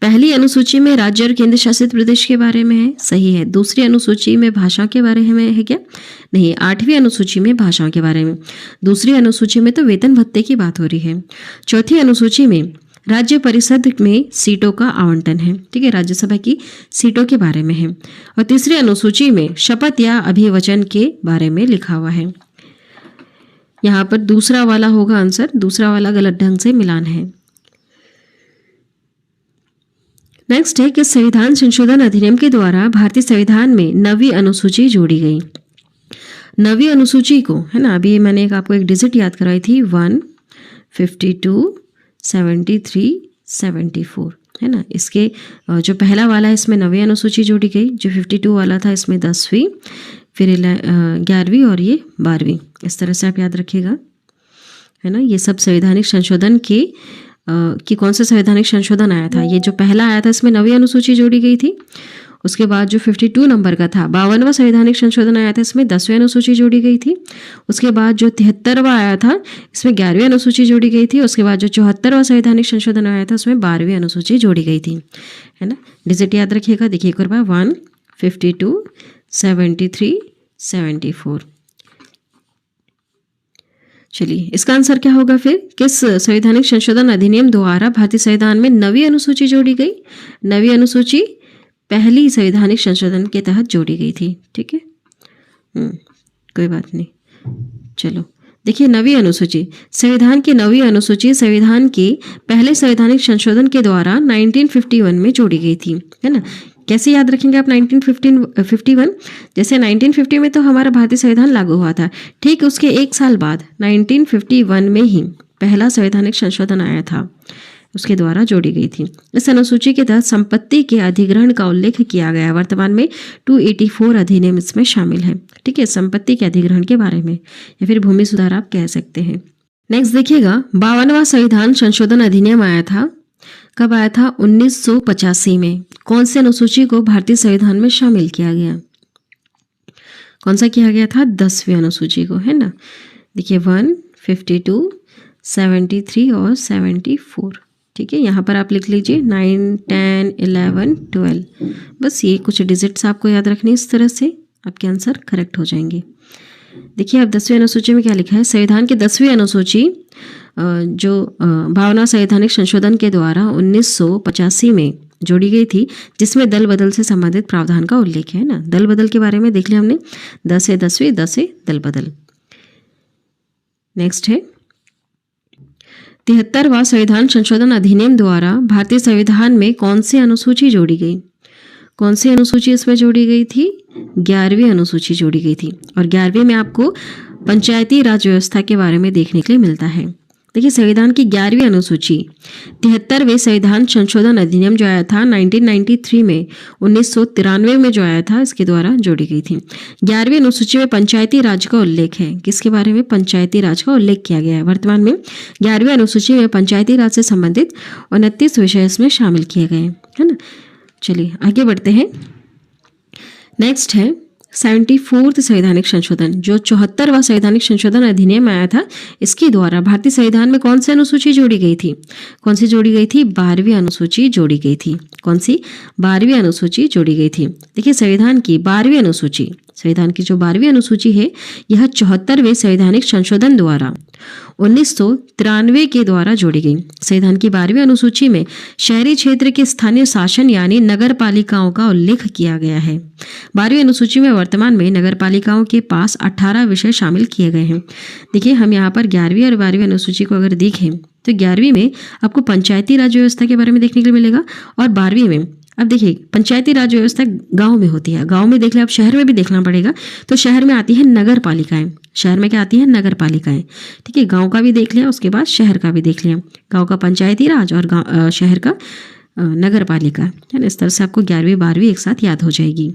[SPEAKER 1] पहली अनुसूची में राज्य और केंद्र शासित प्रदेश के बारे में है, सही है। दूसरी अनुसूची में भाषा के बारे में है क्या? नहीं। 8वीं अनुसूची में भाषाओं के बारे में। दूसरी अनुसूची में तो वेतन भत्ते की बात हो रही है। चौथी अनुसूची में राज्य परिषद में सीटों का आवंटन है, ठीक है, राज्यसभा की सीटों के बारे में है। और तीसरी अनुसूची में शपथ या अभिवचन के बारे में लिखा हुआ है। यहाँ पर दूसरा वाला होगा आंसर, दूसरा वाला गलत ढंग से मिलान है। नेक्स्ट है कि संविधान संशोधन अधिनियम के द्वारा भारतीय संविधान में 9वीं अनुसूची जोड़ी गई। 9वीं अनुसूची को, है ना, अभी मैंने आपको एक डिजिट याद कराई थी, 1, 52, 73, 74, है ना। इसके जो पहला वाला है, इसमें 9वीं अनुसूची जोड़ी गई। जो 52 वाला था, इसमें 10वीं, फिर 11वीं और ये 12वीं। इस तरह से आप याद रखिएगा, है ना। ये सब संवैधानिक संशोधन के कि कौन सा संवैधानिक संशोधन आया था। ये जो पहला आया था, इसमें 9वीं अनुसूची जोड़ी गई थी। उसके बाद जो 52 नंबर का था 52वां संवैधानिक संशोधन आया था, इसमें 10वीं अनुसूची जोड़ी गई थी। उसके बाद जो 73वां आया था इसमें 11वीं अनुसूची जोड़ी गई थी। उसके बाद जो 74वां संवैधानिक संशोधन आया था उसमें 12वीं अनुसूची जोड़ी गई थी, है ना। डिजिट याद रखिएगा, देखिए एक बार 1, 52, 73, 74। चलिए इसका आंसर क्या होगा फिर, किस संवैधानिक संशोधन अधिनियम द्वारा भारतीय संविधान में नवी अनुसूची जोड़ी गई? नवी अनुसूची पहली संवैधानिक संशोधन के तहत जोड़ी गई थी, ठीक है। कोई बात नहीं। चलो देखिए, नवी अनुसूची, संविधान की नवी अनुसूची संविधान के पहले संवैधानिक संशोधन के द्वारा 1951 में जोड़ी गई थी, है ना। कैसे याद रखेंगे आप 1951? जैसे 1950 में तो हमारा भारतीय संविधान लागू हुआ था, ठीक उसके एक साल बाद 1951 में ही पहला संवैधानिक संशोधन आया था, उसके द्वारा जोड़ी गई थी। इस अनुसूची के तहत संपत्ति के अधिग्रहण का उल्लेख किया गया। वर्तमान में 284 अधिनियम इसमें शामिल है, ठीक है, संपत्ति के अधिग्रहण के बारे में, या फिर भूमि सुधार आप कह सकते हैं। नेक्स्ट देखिएगा, 52वां संविधान संशोधन अधिनियम आया था, कब आया था? 1985 में। कौन से अनुसूची को भारतीय संविधान में शामिल किया गया? कौन सा किया गया था? 10वीं अनुसूची को, है ना। देखिए 1, 52, 73 और 74, ठीक है। यहाँ पर आप लिख लीजिए 9, 10, 11, 12। बस ये कुछ डिजिट्स आपको याद रखने, इस तरह से आपके आंसर करेक्ट हो जाएंगे। देखिए अब 10वीं अनुसूची में क्या लिखा है, संविधान की 10वीं अनुसूची जो 52वां संवैधानिक संशोधन के द्वारा 1985 में जोड़ी गई थी, जिसमें दल बदल से संबंधित प्रावधान का उल्लेख है ना। दल बदल के बारे में देख लिया हमने, 10 है 10वीं, 10 है दल बदल। नेक्स्ट है 73वां संविधान संशोधन अधिनियम द्वारा भारतीय संविधान में कौन सी अनुसूची जोड़ी गई? कौन सी अनुसूची इसमें जोड़ी गई थी? 11वीं अनुसूची जोड़ी गई थी। और 11वीं में आपको पंचायती राज व्यवस्था के बारे में देखने के लिए मिलता है। देखिए संविधान की 11वीं अनुसूची 73वें संविधान संशोधन अधिनियम जो आया था 1993 में, 1993 में जो आया था, इसके द्वारा जोड़ी गई थी। 11वीं अनुसूची में पंचायती राज का उल्लेख है। किसके बारे में? पंचायती राज का उल्लेख किया गया है। वर्तमान में 11वीं अनुसूची में पंचायती राज से संबंधित 29 विषय इसमें शामिल किए गए हैं, है ना। चलिए आगे बढ़ते हैं। नेक्स्ट है 74th संवैधानिक संशोधन, जो 74वां संवैधानिक संशोधन अधिनियम आया था, इसके द्वारा भारतीय संविधान में कौन सी अनुसूची जोड़ी गई थी? कौन सी जोड़ी गई थी? 12वीं अनुसूची जोड़ी गई थी। कौन सी? 12वीं अनुसूची जोड़ी गई थी। देखिए संविधान की 12वीं अनुसूची, संविधान की जो 12वीं अनुसूची है, यह 74वें संवैधानिक संशोधन द्वारा 1993 के द्वारा जोड़ी गई। संविधान की 12वीं अनुसूची में शहरी क्षेत्र के स्थानीय शासन यानी नगर पालिकाओं का उल्लेख किया गया है। 12वीं अनुसूची में वर्तमान में नगर पालिकाओं के पास 18 विषय शामिल किए गए हैं। देखिए हम यहाँ पर 11वीं और 12वीं अनुसूची को अगर देखें तो 11वीं में आपको पंचायती राज व्यवस्था के बारे में देखने के लिए मिलेगा, और 12वीं में अब देखिए पंचायती राज व्यवस्था गांव में होती है। गांव में देख ले, अब शहर में भी देखना पड़ेगा, तो शहर में आती है नगर पालिकाएं। शहर में क्या आती है? नगर पालिकाएं, ठीक है। गांव का भी देख लिया, उसके बाद शहर का भी देख लिया। गांव का पंचायती राज और शहर का नगर पालिका, है ना। इस तरह से आपको 11वीं 12वीं एक साथ याद हो जाएगी।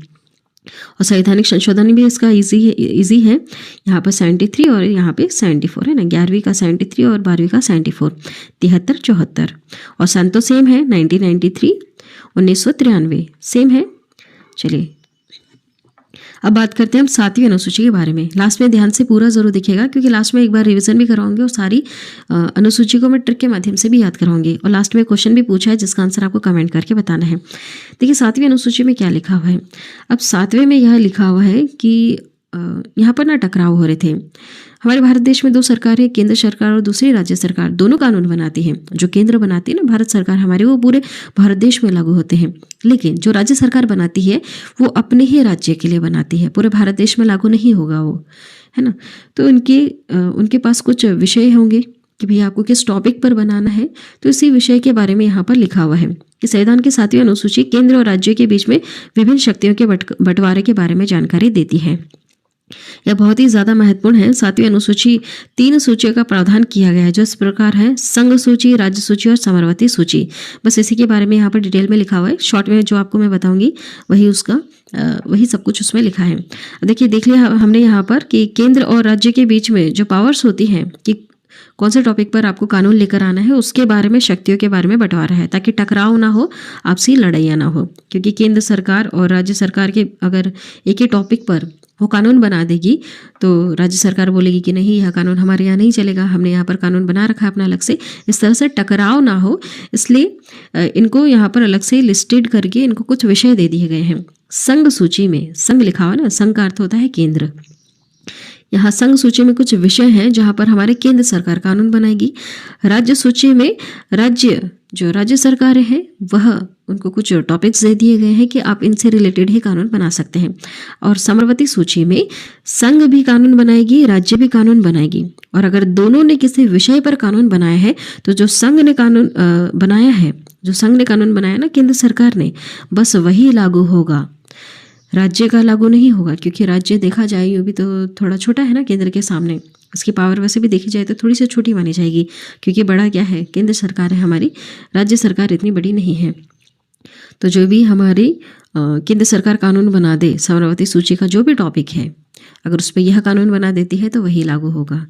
[SPEAKER 1] और संवैधानिक संशोधन भी इसका इजी है। यहाँ पर 73 और यहाँ पे 74 है ना। 11वीं का 73 और 12वीं का 74, 73, 74। और सन तो सेम है, 1993, 1993 सेम है। चलिए अब बात करते हैं हम 7वीं अनुसूची के बारे में। लास्ट में ध्यान से पूरा जरूर देखिएगा, क्योंकि लास्ट में एक बार रिवीजन भी कराऊंगी और सारी अनुसूची को मैं ट्रिक के माध्यम से भी याद कराऊंगी। और लास्ट में क्वेश्चन भी पूछा है जिसका आंसर आपको कमेंट करके बताना है। देखिए 7वीं अनुसूची में क्या लिखा हुआ है। अब 7वें में यह लिखा हुआ है कि यहाँ पर ना टकराव हो रहे थे। हमारे भारत देश में 2 सरकारें, केंद्र सरकार और दूसरी राज्य सरकार, दोनों कानून बनाती हैं। जो केंद्र बनाती है ना भारत सरकार हमारी, वो पूरे भारत देश में लागू होते हैं। लेकिन जो राज्य सरकार बनाती है वो अपने ही राज्य के लिए बनाती है, पूरे भारत देश में लागू नहीं होगा वो, है ना। तो उनके पास कुछ विषय होंगे कि भैया आपको किस टॉपिक पर बनाना है, तो इसी विषय के बारे में यहाँ पर लिखा हुआ है कि संविधान की 7वीं अनुसूची केंद्र और राज्य के बीच में विभिन्न शक्तियों के बंटवारे के बारे में जानकारी देती है। यह बहुत ही ज़्यादा महत्वपूर्ण है। 7वीं अनुसूची 3 सूचियों का प्रावधान किया गया है, जो इस प्रकार है: संघ सूची, राज्य सूची और समवर्ती सूची। बस इसी के बारे में यहाँ पर डिटेल में लिखा हुआ है। शॉर्ट में जो आपको मैं बताऊंगी वही सब कुछ उसमें लिखा है। देखिए देख लिया हमने यहाँ पर कि केंद्र और राज्य के बीच में जो पावर्स होती हैं कि कौन से टॉपिक पर आपको कानून लेकर आना है, उसके बारे में, शक्तियों के बारे में बंटवारा है, ताकि टकराव ना हो, आपसी लड़ाइयाँ ना हो। क्योंकि केंद्र सरकार और राज्य सरकार के अगर एक ही टॉपिक पर वो कानून बना देगी तो राज्य सरकार बोलेगी कि नहीं, यह कानून हमारे यहाँ नहीं चलेगा, हमने यहाँ पर कानून बना रखा है अपना अलग से। इस तरह से टकराव ना हो, इसलिए इनको यहाँ पर अलग से लिस्टेड करके इनको कुछ विषय दे दिए गए हैं। संघ सूची में, संघ लिखा हुआ ना, संघ का अर्थ होता है केंद्र। यहाँ संघ सूची में कुछ विषय हैं जहाँ पर हमारे केंद्र सरकार कानून बनाएगी। राज्य सूची में जो राज्य सरकारें हैं वह, उनको कुछ टॉपिक्स दे दिए गए हैं कि आप इनसे रिलेटेड ही कानून बना सकते हैं। और समवर्ती सूची में संघ भी कानून बनाएगी, राज्य भी कानून बनाएगी। और अगर दोनों ने किसी विषय पर कानून बनाया है तो जो संघ ने कानून बनाया ना केंद्र सरकार ने, बस वही लागू होगा, राज्य का लागू नहीं होगा। क्योंकि राज्य देखा जाए यूँ भी तो थोड़ा छोटा है ना केंद्र के सामने, इसकी पावर वैसे भी देखी जाए तो थोड़ी सी छोटी मानी जाएगी। क्योंकि बड़ा क्या है, केंद्र सरकार है हमारी, राज्य सरकार इतनी बड़ी नहीं है। तो जो भी हमारी केंद्र सरकार कानून बना दे, समवर्ती सूची का जो भी टॉपिक है, अगर उस पर यह कानून बना देती है तो वही लागू होगा,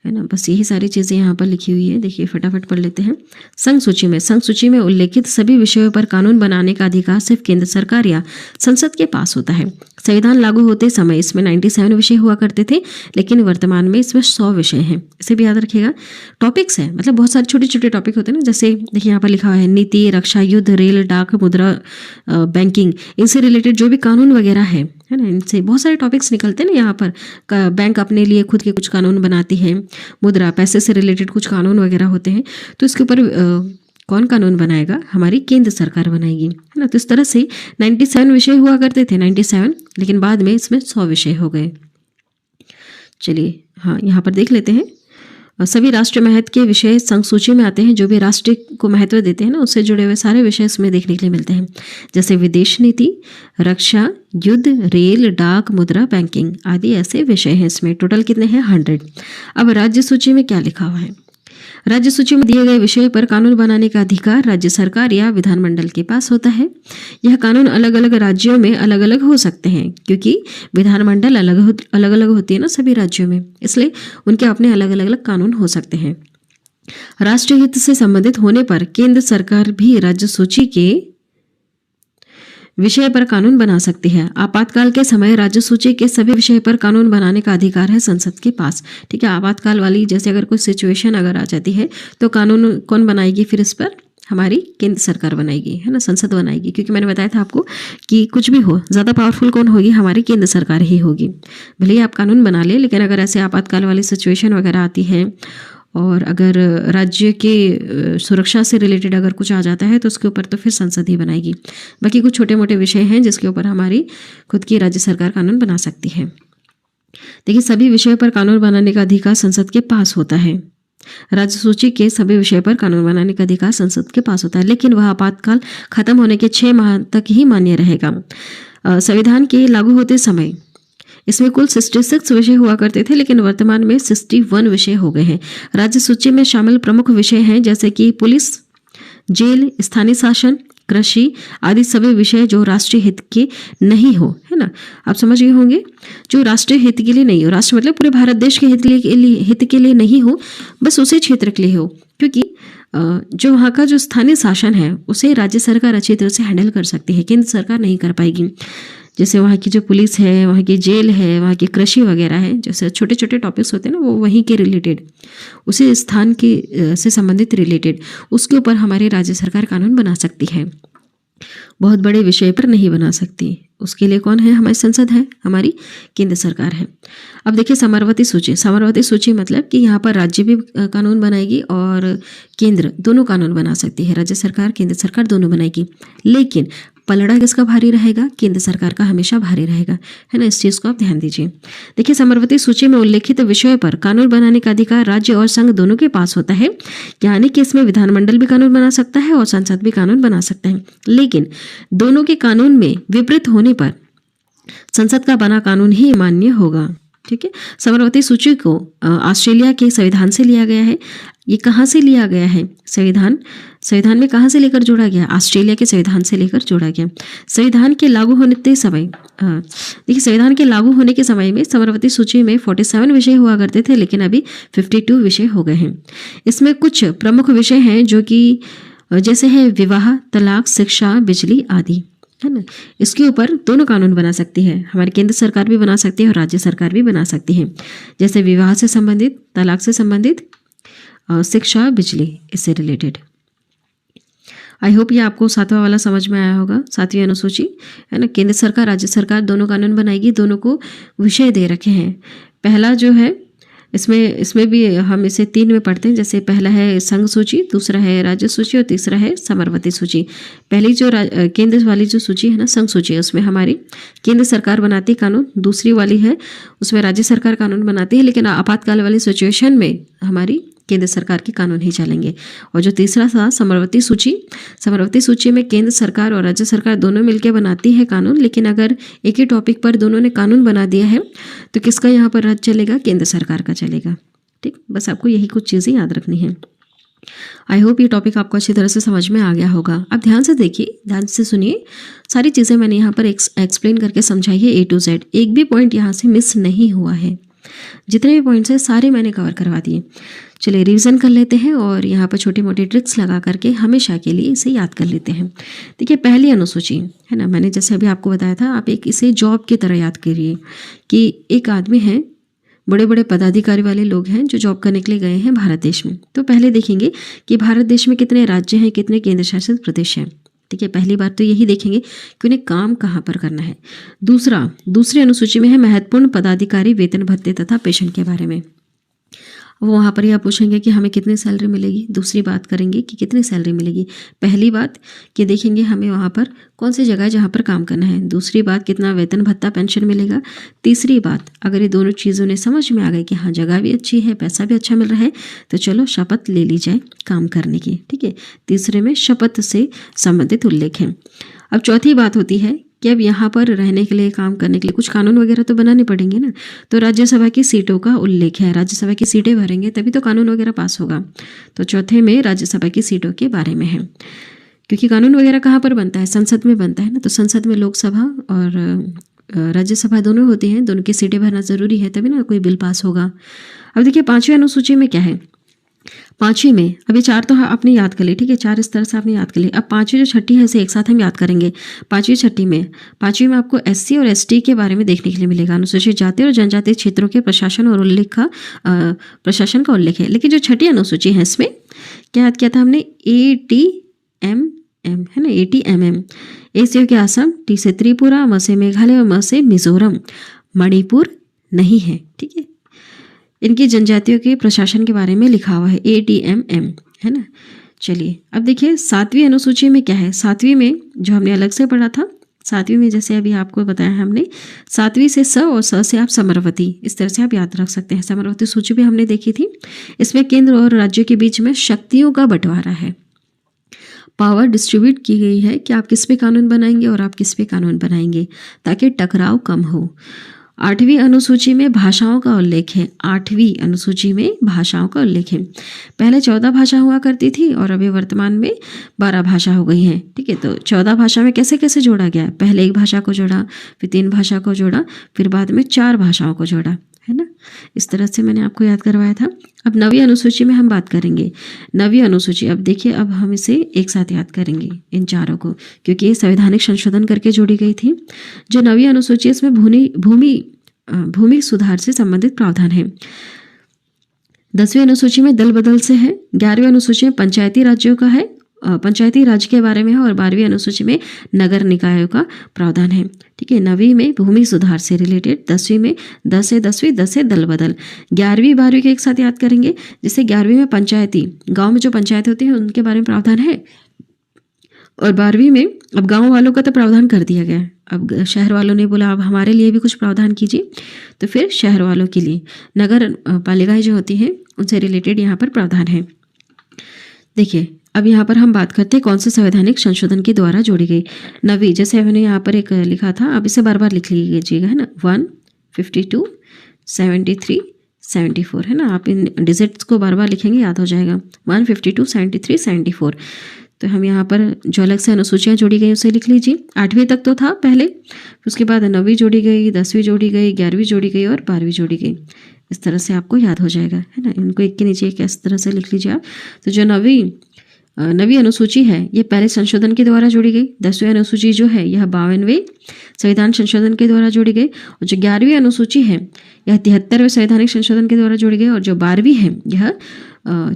[SPEAKER 1] है ना। बस यही सारी चीज़ें यहाँ पर लिखी हुई है। देखिए फटाफट पढ़ लेते हैं। संघ सूची में उल्लेखित सभी विषयों पर कानून बनाने का अधिकार सिर्फ केंद्र सरकार या संसद के पास होता है। संविधान लागू होते समय इसमें 97 विषय हुआ करते थे, लेकिन वर्तमान में इसमें 100 विषय हैं। इसे भी याद रखिएगा। टॉपिक्स है मतलब बहुत सारे छोटे छोटे टॉपिक होते हैं ना, जैसे देखिए यहाँ पर लिखा हुआ है नीति, रक्षा, युद्ध, रेल, डाक, मुद्रा, बैंकिंग, इनसे रिलेटेड जो भी कानून वगैरह है ना, इनसे बहुत सारे टॉपिक्स निकलते हैं ना। यहाँ पर बैंक अपने लिए खुद के कुछ कानून बनाती है, मुद्रा, पैसे से रिलेटेड कुछ कानून वगैरह होते हैं। तो इसके ऊपर कौन कानून बनाएगा, हमारी केंद्र सरकार बनाएगी, है ना। तो इस तरह से 97 विषय हुआ करते थे, 97, लेकिन बाद में इसमें 100 विषय हो गए। चलिए हाँ, यहाँ पर देख लेते हैं। सभी राष्ट्रीय महत्व के विषय संघ सूची में आते हैं। जो भी राष्ट्र को महत्व देते हैं ना, उससे जुड़े हुए सारे विषय इसमें देखने के लिए मिलते हैं। जैसे विदेश नीति, रक्षा, युद्ध, रेल, डाक, मुद्रा, बैंकिंग आदि ऐसे विषय हैं। इसमें टोटल कितने हैं, 100। अब राज्य सूची में क्या लिखा हुआ है। राज्य सूची में दिए गए विषय पर कानून बनाने का अधिकार राज्य सरकार या विधानमंडल के पास होता है। यह कानून अलग अलग राज्यों में अलग अलग हो सकते हैं, क्योंकि विधानमंडल अलग अलग होती है ना सभी राज्यों में, इसलिए उनके अपने अलग अलग कानून हो सकते हैं। राष्ट्रीय हित से संबंधित होने पर केंद्र सरकार भी राज्य सूची के विषय पर कानून बना सकती है। आपातकाल के समय राज्य सूची के सभी विषय पर कानून बनाने का अधिकार है संसद के पास। ठीक है, आपातकाल वाली जैसे अगर कोई सिचुएशन अगर आ जाती है तो कानून कौन बनाएगी, फिर इस पर हमारी केंद्र सरकार बनाएगी, है ना, संसद बनाएगी। क्योंकि मैंने बताया था आपको कि कुछ भी हो, ज़्यादा पावरफुल कौन होगी, हमारी केंद्र सरकार ही होगी। भले ही आप कानून बना ले, लेकिन अगर ऐसे आपातकाल वाली सिचुएशन वगैरह आती है और अगर राज्य के सुरक्षा से रिलेटेड अगर कुछ आ जाता है तो उसके ऊपर तो फिर संसद ही बनाएगी। बाकी कुछ छोटे मोटे विषय हैं जिसके ऊपर हमारी खुद की राज्य सरकार कानून बना सकती है। देखिए, सभी विषयों पर कानून बनाने का अधिकार संसद के पास होता है। राज्य सूची के सभी विषय पर कानून बनाने का अधिकार संसद के पास होता है, लेकिन वह आपातकाल खत्म होने के 6 माह तक ही मान्य रहेगा। संविधान के लागू होते समय इसमें कुल 66 विषय हुआ करते थे, लेकिन वर्तमान में 61 विषय हो गए हैं। राज्य सूची में शामिल प्रमुख विषय हैं जैसे कि पुलिस, जेल, स्थानीय शासन, कृषि आदि सभी विषय जो राष्ट्रीय हित के नहीं हो, है ना। आप समझ गए होंगे, जो राष्ट्रीय हित के लिए नहीं हो, राष्ट्र मतलब पूरे भारत देश के हित के लिए नहीं हो, बस उसी क्षेत्र के लिए हो। क्योंकि जो वहाँ का जो स्थानीय शासन है उसे राज्य सरकार अच्छी तरह से हैंडल कर सकती है, केंद्र सरकार नहीं कर पाएगी। जैसे वहाँ की जो पुलिस है, वहाँ की जेल है, वहाँ की कृषि वगैरह है, जैसे छोटे छोटे टॉपिक्स होते हैं ना, वो वहीं के रिलेटेड, उसी स्थान के से संबंधित रिलेटेड, उसके ऊपर हमारी राज्य सरकार कानून बना सकती है। बहुत बड़े विषय पर नहीं बना सकती, उसके लिए कौन है, हमारी संसद है, हमारी केंद्र सरकार है। अब देखिए समवर्ती सूची मतलब कि यहाँ पर राज्य भी कानून बनाएगी और केंद्र, दोनों कानून बना सकती है। राज्य सरकार, केंद्र सरकार दोनों बनाएगी, लेकिन पलड़ा किसका भारी रहेगा, केंद्र सरकार का हमेशा भारी रहेगा, है ना। इस चीज़ को आप ध्यान दीजिए। देखिए, समवर्ती सूची में उल्लेखित विषयों पर कानून बनाने का अधिकार राज्य और संघ दोनों के पास होता है, यानी कि इसमें विधानमंडल भी कानून बना सकता है और संसद भी कानून बना सकता है, लेकिन दोनों के कानून में विपरीत होने पर संसद का बना कानून ही मान्य होगा। ठीक है, समवर्ती सूची को ऑस्ट्रेलिया के संविधान से लिया गया है। ये कहाँ से लिया गया है, संविधान संविधान में कहाँ से लेकर जोड़ा गया? ऑस्ट्रेलिया के संविधान से लेकर जोड़ा गया। संविधान के लागू होने समय देखिए, संविधान के लागू होने के समय में समवर्ती सूची में 47 विषय हुआ करते थे, लेकिन अभी 52 विषय हो गए हैं। इसमें कुछ प्रमुख विषय हैं जो कि जैसे है विवाह, तलाक, शिक्षा, बिजली आदि, है ना। इसके ऊपर दोनों कानून बना सकती है, हमारी केंद्र सरकार भी बना सकती है और राज्य सरकार भी बना सकती है। जैसे विवाह से संबंधित, तलाक से संबंधित, शिक्षा, बिजली, इससे रिलेटेड। आई होप ये आपको 7वां वाला समझ में आया होगा, 7वीं अनुसूची, है ना। केंद्र सरकार, राज्य सरकार दोनों कानून बनाएगी, दोनों को विषय दे रखे हैं। पहला जो है इसमें भी हम इसे 3 में पढ़ते हैं। जैसे पहला है संघ सूची, दूसरा है राज्य सूची और तीसरा है समवर्ती सूची। पहली जो केंद्र वाली जो सूची है ना, संघ सूची है, उसमें हमारी केंद्र सरकार बनाती है कानून। दूसरी वाली है उसमें राज्य सरकार कानून बनाती है, लेकिन आपातकाल वाली सिचुएशन में हमारी केंद्र सरकार के कानून ही चलेंगे। और जो तीसरा था समवर्ती सूची में केंद्र सरकार और राज्य सरकार दोनों मिलकर बनाती है कानून, लेकिन अगर एक ही टॉपिक पर दोनों ने कानून बना दिया है तो किसका यहाँ पर राज्य चलेगा? केंद्र सरकार का चलेगा। ठीक, बस आपको यही कुछ चीज़ें याद रखनी है। आई होप ये टॉपिक आपको अच्छी तरह से समझ में आ गया होगा। अब ध्यान से देखिए, ध्यान से सुनिए, सारी चीज़ें मैंने यहाँ पर एक्सप्लेन करके समझाई है A to Z। एक भी पॉइंट यहाँ से मिस नहीं हुआ है, जितने भी पॉइंट्स हैं सारे मैंने कवर करवा दिए। चलिए रिवीजन कर लेते हैं और यहाँ पर छोटी मोटी ट्रिक्स लगा करके हमेशा के लिए इसे याद कर लेते हैं। देखिए, पहली अनुसूची है ना, मैंने जैसे अभी आपको बताया था, आप एक इसे जॉब की तरह याद करिए कि एक आदमी है, बड़े बड़े पदाधिकारी वाले लोग हैं जो जॉब करने के लिए गए हैं भारत देश में। तो पहले देखेंगे कि भारत देश में कितने राज्य हैं, कितने केंद्र शासित प्रदेश हैं। ठीक है, पहली बात तो यही देखेंगे कि उन्हें काम कहाँ पर करना है। दूसरी अनुसूची में है महत्वपूर्ण पदाधिकारी वेतन भत्ते तथा पेंशन के बारे में। वहाँ पर यह पूछेंगे कि हमें कितनी सैलरी मिलेगी। दूसरी बात करेंगे कि कितनी सैलरी मिलेगी। पहली बात कि देखेंगे हमें वहाँ पर कौन सी जगह है जहाँ पर काम करना है। दूसरी बात कितना वेतन भत्ता पेंशन मिलेगा। तीसरी बात, अगर ये दोनों चीज़ों ने समझ में आ गई कि हाँ जगह भी अच्छी है, पैसा भी अच्छा मिल रहा है, तो चलो शपथ ले ली जाए काम करने की। ठीक है, तीसरे में शपथ से संबंधित उल्लेख है। अब चौथी बात होती है कि अब यहाँ पर रहने के लिए, काम करने के लिए कुछ कानून वगैरह तो बनाने पड़ेंगे ना। तो राज्यसभा की सीटों का उल्लेख है, राज्यसभा की सीटें भरेंगे तभी तो कानून वगैरह पास होगा। तो चौथे में राज्यसभा की सीटों के बारे में है, क्योंकि कानून वगैरह कहाँ पर बनता है? संसद में बनता है ना। तो संसद में लोकसभा और राज्यसभा दोनों होती हैं, दोनों की सीटें भरना ज़रूरी है, तभी ना कोई बिल पास होगा। अब देखिए 5वीं अनुसूची में क्या है। 5वीं में, अभी 4 तो आपने याद कर ली, ठीक है, 4 इस तरह से आपने याद कर ली। अब 5वीं जो छठी है इसे एक साथ हम याद करेंगे। 5वीं छठी में आपको SC और ST के बारे में देखने के लिए मिलेगा। अनुसूचित जाति और जनजातीय क्षेत्रों के प्रशासन और प्रशासन का उल्लेख है। लेकिन जो छठी अनुसूची है इसमें क्या याद किया था हमने? ATMM है ना, ATMM। A से क्या असम, T से त्रिपुरा, M से मेघालय और M से मिजोरम। मणिपुर नहीं है। ठीक है, इनकी जनजातियों के प्रशासन के बारे में लिखा हुआ है ATMM, है ना। चलिए अब देखिए 7वीं अनुसूची में क्या है। 7वीं में जो हमने अलग से पढ़ा था, 7वीं में जैसे अभी आपको बताया हमने, 7वीं से स और स से आप समरवती, इस तरह से आप याद रख सकते हैं। समरवती सूची भी हमने देखी थी। इसमें केंद्र और राज्य के बीच में शक्तियों का बंटवारा है, पावर डिस्ट्रीब्यूट की गई है कि आप किस पे कानून बनाएंगे और आप किस पे कानून बनाएंगे, ताकि टकराव कम हो। 8वीं अनुसूची में भाषाओं का उल्लेख है। 8वीं अनुसूची में भाषाओं का उल्लेख है। पहले 14 भाषा हुआ करती थी और अभी वर्तमान में 12 भाषा हो गई हैं। ठीक है, तो 14 भाषा में कैसे कैसे जोड़ा गया? पहले एक भाषा को जोड़ा, फिर 3 भाषा को जोड़ा, फिर बाद में 4 भाषाओं को जोड़ा, है ना। इस तरह से मैंने आपको याद करवाया था। अब 9वीं अनुसूची में हम बात करेंगे। 9वीं अनुसूची, अब देखिए, अब हम इसे एक साथ याद करेंगे इन चारों को, क्योंकि ये संवैधानिक संशोधन करके जोड़ी गई थी। जो 9वीं अनुसूची, इसमें भूमि सुधार से संबंधित प्रावधान है। 10वीं अनुसूची में दल बदल से है। 11वीं अनुसूची में पंचायती राज्यों का है, पंचायती राज के बारे में है। और 12वीं अनुसूची में नगर निकायों का प्रावधान है। ठीक है, 9वीं में भूमि सुधार से रिलेटेड, 10वीं में 10 से 10वीं, 10 से दल बदल। 11वीं 12वीं के एक साथ याद करेंगे। जैसे 11वीं में पंचायती, गांव में जो पंचायत होती है उनके बारे में प्रावधान है। और 12वीं में अब गांव वालों का तो प्रावधान कर दिया गया है, अब शहर वालों ने बोला अब हमारे लिए भी कुछ प्रावधान कीजिए, तो फिर शहर वालों के लिए नगर पालिकाएं जो होती हैं उनसे रिलेटेड यहाँ पर प्रावधान है। देखिए अब यहाँ पर हम बात करते हैं कौन से संवैधानिक संशोधन के द्वारा जोड़ी गई। 9वीं, जैसे मैंने यहाँ पर एक लिखा था, अब इसे बार बार लिख लीजिएगा, है ना। 1, 52, 73, 74 है ना। आप इन डिजिट्स को बार बार लिखेंगे, याद हो जाएगा। 152, 73, 74। तो हम यहाँ पर जो अलग से अनुसूचियाँ जोड़ी गई उसे लिख लीजिए। 8वीं तक तो था पहले, उसके बाद 9वीं जोड़ी गई, 10वीं जोड़ी गई, 11वीं जोड़ी गई और 12वीं जोड़ी गई। इस तरह से आपको याद हो जाएगा, है ना। इनको एक के नीचे एक इस तरह से लिख लीजिए आप। तो जो नवीं अनुसूची है ये पहले संशोधन के द्वारा जोड़ी गई। 10वीं अनुसूची जो है यह 52वें संविधान संशोधन के द्वारा जोड़ी गई। और जो 11वीं अनुसूची है यह 73वें संवैधानिक संशोधन के द्वारा जोड़ी गई। और जो 12वीं है यह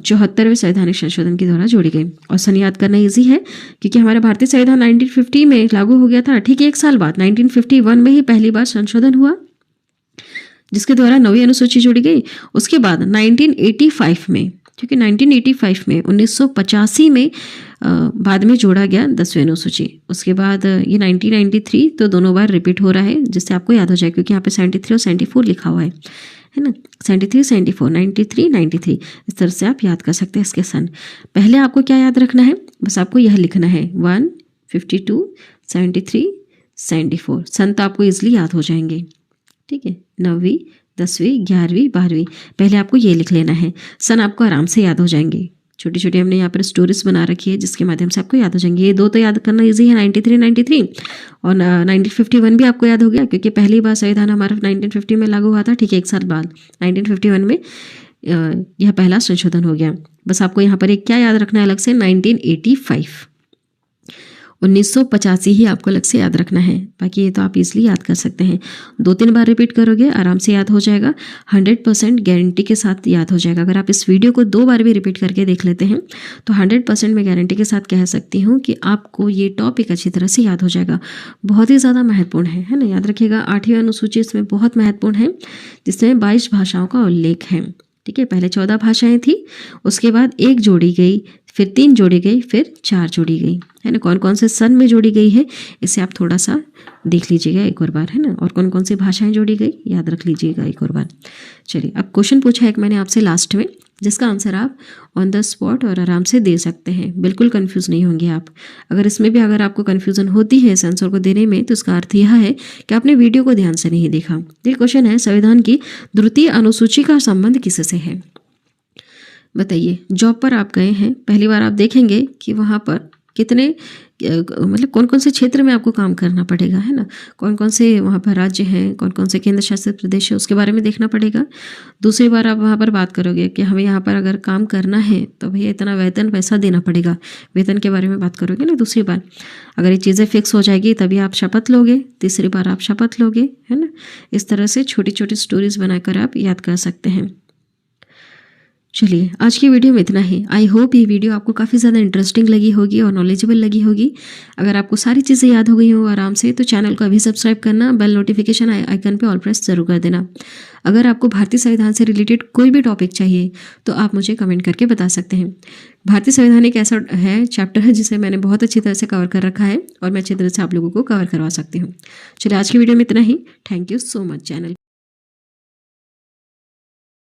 [SPEAKER 1] 74वें संवैधानिक संशोधन के द्वारा जोड़ी गई। और सन याद करना इजी है क्योंकि हमारा भारतीय संविधान 1950 में लागू हो गया था। ठीक 1 साल बाद 1951 में ही पहली बार संशोधन हुआ, जिसके द्वारा 9वीं अनुसूची जोड़ी गई। उसके बाद 1985 में, क्योंकि 1985 में 1985 में बाद में जोड़ा गया 10वीं अनुसूची। उसके बाद ये 1993, तो दोनों बार रिपीट हो रहा है, जिससे आपको याद हो जाए क्योंकि यहाँ पे 73 और 74 लिखा हुआ है ना। 73, 74, 93, 93। इस तरह से आप याद कर सकते हैं इसके सन। पहले आपको क्या याद रखना है, बस आपको यह लिखना है 152, 73, 74। सन तो आपको ईजिली याद हो जाएंगे। ठीक है, 9वीं, 10वीं, 11वीं, 12वीं, पहले आपको ये लिख लेना है। सन आपको आराम से याद हो जाएंगे। छोटी छोटी हमने यहाँ पर स्टोरीज बना रखी है जिसके माध्यम से आपको याद हो जाएंगे। ये 2 तो याद करना इजी है, 93 और 1951 भी आपको याद हो गया क्योंकि पहली बार संविधान हमारा 1950 में लागू हुआ था। ठीक है, 1 साल बाद 1951 में यह पहला संशोधन हो गया। बस आपको यहाँ पर एक क्या याद रखना है अलग से, 1985, 1985 ही आपको अलग से याद रखना है। बाकी ये तो आप इजीली याद कर सकते हैं। 2-3 बार रिपीट करोगे आराम से याद हो जाएगा। 100% गारंटी के साथ याद हो जाएगा। अगर आप इस वीडियो को 2 बार भी रिपीट करके देख लेते हैं तो 100% मैं गारंटी के साथ कह सकती हूँ कि आपको ये टॉपिक अच्छी तरह से याद हो जाएगा। बहुत ही ज़्यादा महत्वपूर्ण है ना। याद रखिएगा 8वीं अनुसूची इसमें बहुत महत्वपूर्ण है, जिसमें 22 भाषाओं का उल्लेख है। ठीक है, पहले 14 भाषाएं थी, उसके बाद 1 जोड़ी गई, फिर 3 जोड़ी गई, फिर 4 जोड़ी गई, है ना। कौन कौन से सन में जोड़ी गई है इसे आप थोड़ा सा देख लीजिएगा एक और बार, है ना। और कौन कौन सी भाषाएं जोड़ी गई याद रख लीजिएगा एक और बार। चलिए, अब क्वेश्चन पूछा एक मैंने आपसे लास्ट में, जिसका आंसर आप ऑन द स्पॉट और आराम से दे सकते हैं। बिल्कुल कंफ्यूज नहीं होंगे आप। अगर इसमें भी अगर आपको कन्फ्यूज़न होती है इस आंसर को देने में, तो इसका अर्थ यह है कि आपने वीडियो को ध्यान से नहीं देखा। ये क्वेश्चन है, संविधान की द्वितीय अनुसूची का संबंध किससे है? बताइए। जॉब पर आप गए हैं, पहली बार आप देखेंगे कि वहाँ पर कितने मतलब कौन कौन से क्षेत्र में आपको काम करना पड़ेगा, है ना। कौन कौन से वहाँ पर राज्य हैं, कौन कौन से केंद्र शासित प्रदेश है, उसके बारे में देखना पड़ेगा। दूसरी बार आप वहाँ पर बात करोगे कि हमें यहाँ पर अगर काम करना है तो भैया इतना वेतन पैसा देना पड़ेगा, वेतन के बारे में बात करोगे ना। दूसरी बार अगर ये चीज़ें फिक्स हो जाएगी तभी आप शपथ लोगे, तीसरी बार आप शपथ लोगे, है ना। इस तरह से छोटी छोटी स्टोरीज बनाकर आप याद कर सकते हैं। चलिए, आज की वीडियो में इतना ही। आई होप ये वीडियो आपको काफ़ी ज़्यादा इंटरेस्टिंग लगी होगी और नॉलेजेबल लगी होगी। अगर आपको सारी चीज़ें याद हो गई हो आराम से, तो चैनल को अभी सब्सक्राइब करना, बेल नोटिफिकेशन आइकन पे ऑल प्रेस जरूर कर देना। अगर आपको भारतीय संविधान से रिलेटेड कोई भी टॉपिक चाहिए तो आप मुझे कमेंट करके बता सकते हैं। भारतीय संविधान एक ऐसा है चैप्टर है जिसे मैंने बहुत अच्छी तरह से कवर कर रखा है और मैं अच्छी तरह से आप लोगों को कवर करवा सकती हूँ। चलिए, आज की वीडियो में इतना ही। Thank you so much channel